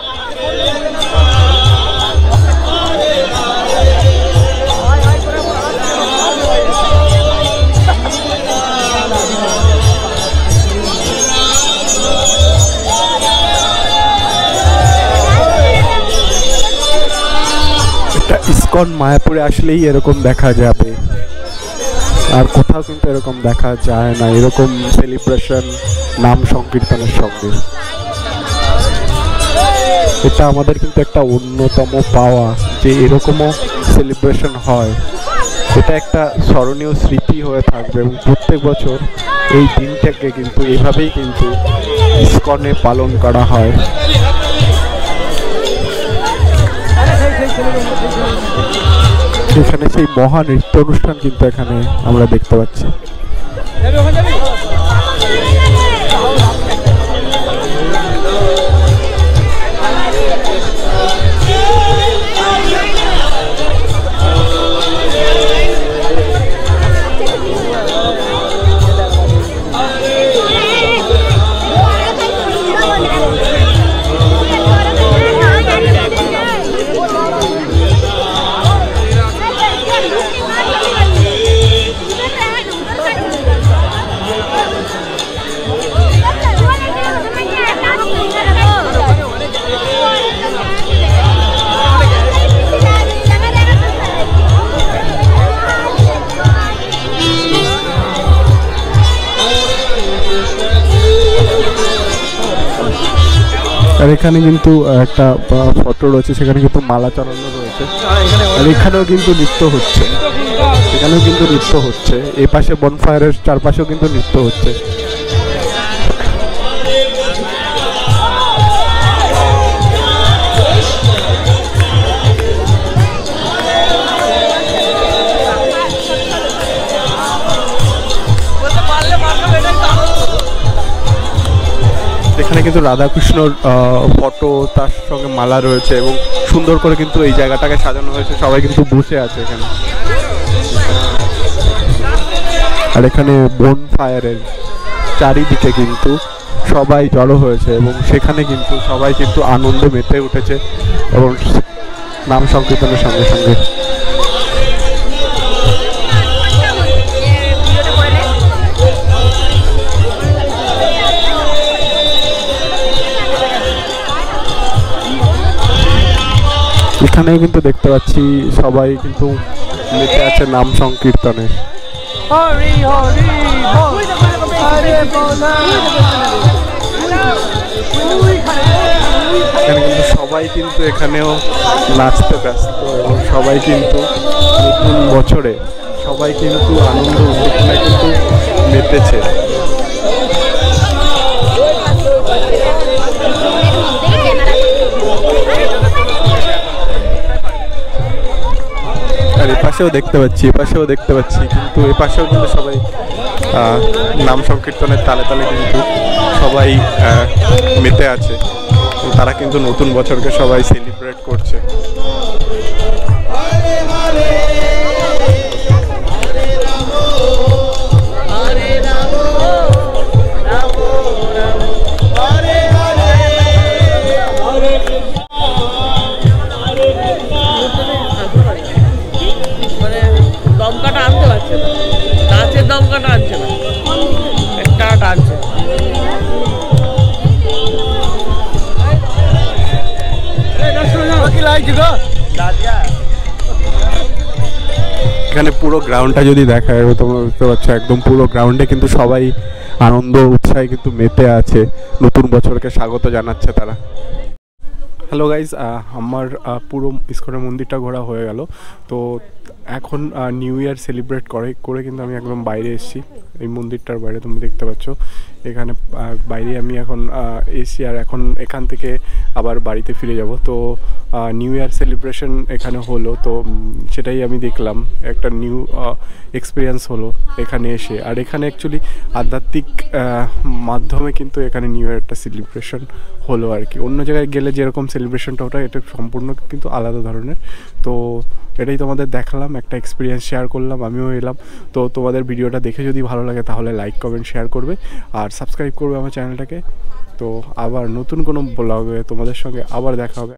ইসকন মায়াপুরে আসলেই এরকম দেখা যাবে, আর কোথাও কিন্তু এরকম দেখা যায় না, এরকম সেলিব্রেশন নাম সংকীর্তনের সঙ্গে। এটা আমাদের কিন্তু একটা অন্যতম পাওয়া, যে এরকমও সেলিব্রেশন হয়, এটা একটা স্মরণীয় স্মৃতি হয়ে থাকবে, এবং প্রত্যেক বছর এই দিনটাকে কিন্তু এভাবেই কিন্তু ইসকনে পালন করা হয়। এখানে সেই মহা নৃত্য অনুষ্ঠান কিন্তু এখানে আমরা দেখতে পাচ্ছি। আর এখানে কিন্তু একটা ফটো রয়েছে, সেখানে কিন্তু মালা চড়ানো রয়েছে। আর এখানেও কিন্তু নৃত্য হচ্ছে, এখানেও কিন্তু নৃত্য হচ্ছে। এই পাশে বনফায়ারের চারপাশেও কিন্তু নৃত্য হচ্ছে। এখানে কিন্তু রাধাকৃষ্ণর ফটো, তার সঙ্গে মালা রয়েছে এবং সুন্দর করে কিন্তু এই জায়গাটাকে সাজানো হয়েছে। সবাই কিন্তু বসে আছে এখানে। আর এখানে বনফায়ারের চারিদিকে কিন্তু সবাই জড়ো হয়েছে এবং সেখানে কিন্তু সবাই কিন্তু আনন্দে মেতে উঠেছে এবং নাম সংকীর্তনের সঙ্গে সঙ্গে। এখানে কিন্তু দেখতে পাচ্ছি সবাই কিন্তু মেতে আছে নাম সংকীর্তনে। হরি হরি বল, হরে বল। এখানে কিন্তু সবাই কিন্তু এখানেও নাচতে ব্যস্ত এবং সবাই কিন্তু নতুন বছরে সবাই কিন্তু আনন্দ উদ্দীপনায় কিন্তু মেতেছে। আর এপাশেও দেখতে পাচ্ছি, এপাশেও দেখতে পাচ্ছি, কিন্তু এপাশেও কিন্তু সবাই নাম সংকীর্তনের তালে তালে কিন্তু সবাই মেতে আছে। তারা কিন্তু নতুন বছরকে সবাই সেলিব্রেট করছে। দমকাটা আনতে পারছে না, নাচের দমকাটা আনছে না, একটা টানছে। এখানে পুরো গ্রাউন্ডটা যদি দেখা যাবে তোমরা বুঝতে পারছো, একদম পুরো গ্রাউন্ডে কিন্তু সবাই আনন্দ উৎসাহে কিন্তু মেতে আছে, নতুন বছরকে স্বাগত জানাচ্ছে তারা। হ্যালো গাইজ, আমার পুরো ইস্কনের মন্দিরটা ঘোরা হয়ে গেল। তো এখন নিউ ইয়ার সেলিব্রেট করে কিন্তু আমি একদম বাইরে এসেছি, এই মন্দিরটার বাইরে তুমি দেখতে পাচ্ছ। এখানে বাইরে আমি এখন এসি, আর এখন এখান থেকে আবার বাড়িতে ফিরে যাব। তো নিউ ইয়ার সেলিব্রেশন এখানে হলো, তো সেটাই আমি দেখলাম, একটা নিউ এক্সপিরিয়েন্স হলো এখানে এসে। আর এখানে অ্যাকচুয়ালি আধ্যাত্মিক মাধ্যমে কিন্তু এখানে নিউ ইয়ার একটা সেলিব্রেশন হলো আর কি। অন্য জায়গায় গেলে যেরকম সেলিব্রেশনটা ওটা, এটা সম্পূর্ণ কিন্তু আলাদা ধরনের। তো এটাই তোমাদের দেখালাম, একটা এক্সপিরিয়েন্স শেয়ার করলাম, আমিও এলাম। তো তোমাদের ভিডিওটা দেখে যদি ভালো লাগে তাহলে লাইক কমেন্ট শেয়ার করবে আর সাবস্ক্রাইব করবে আমার চ্যানেলটাকে। তো আবার নতুন কোনো ব্লগে তোমাদের সঙ্গে আবার দেখা হবে।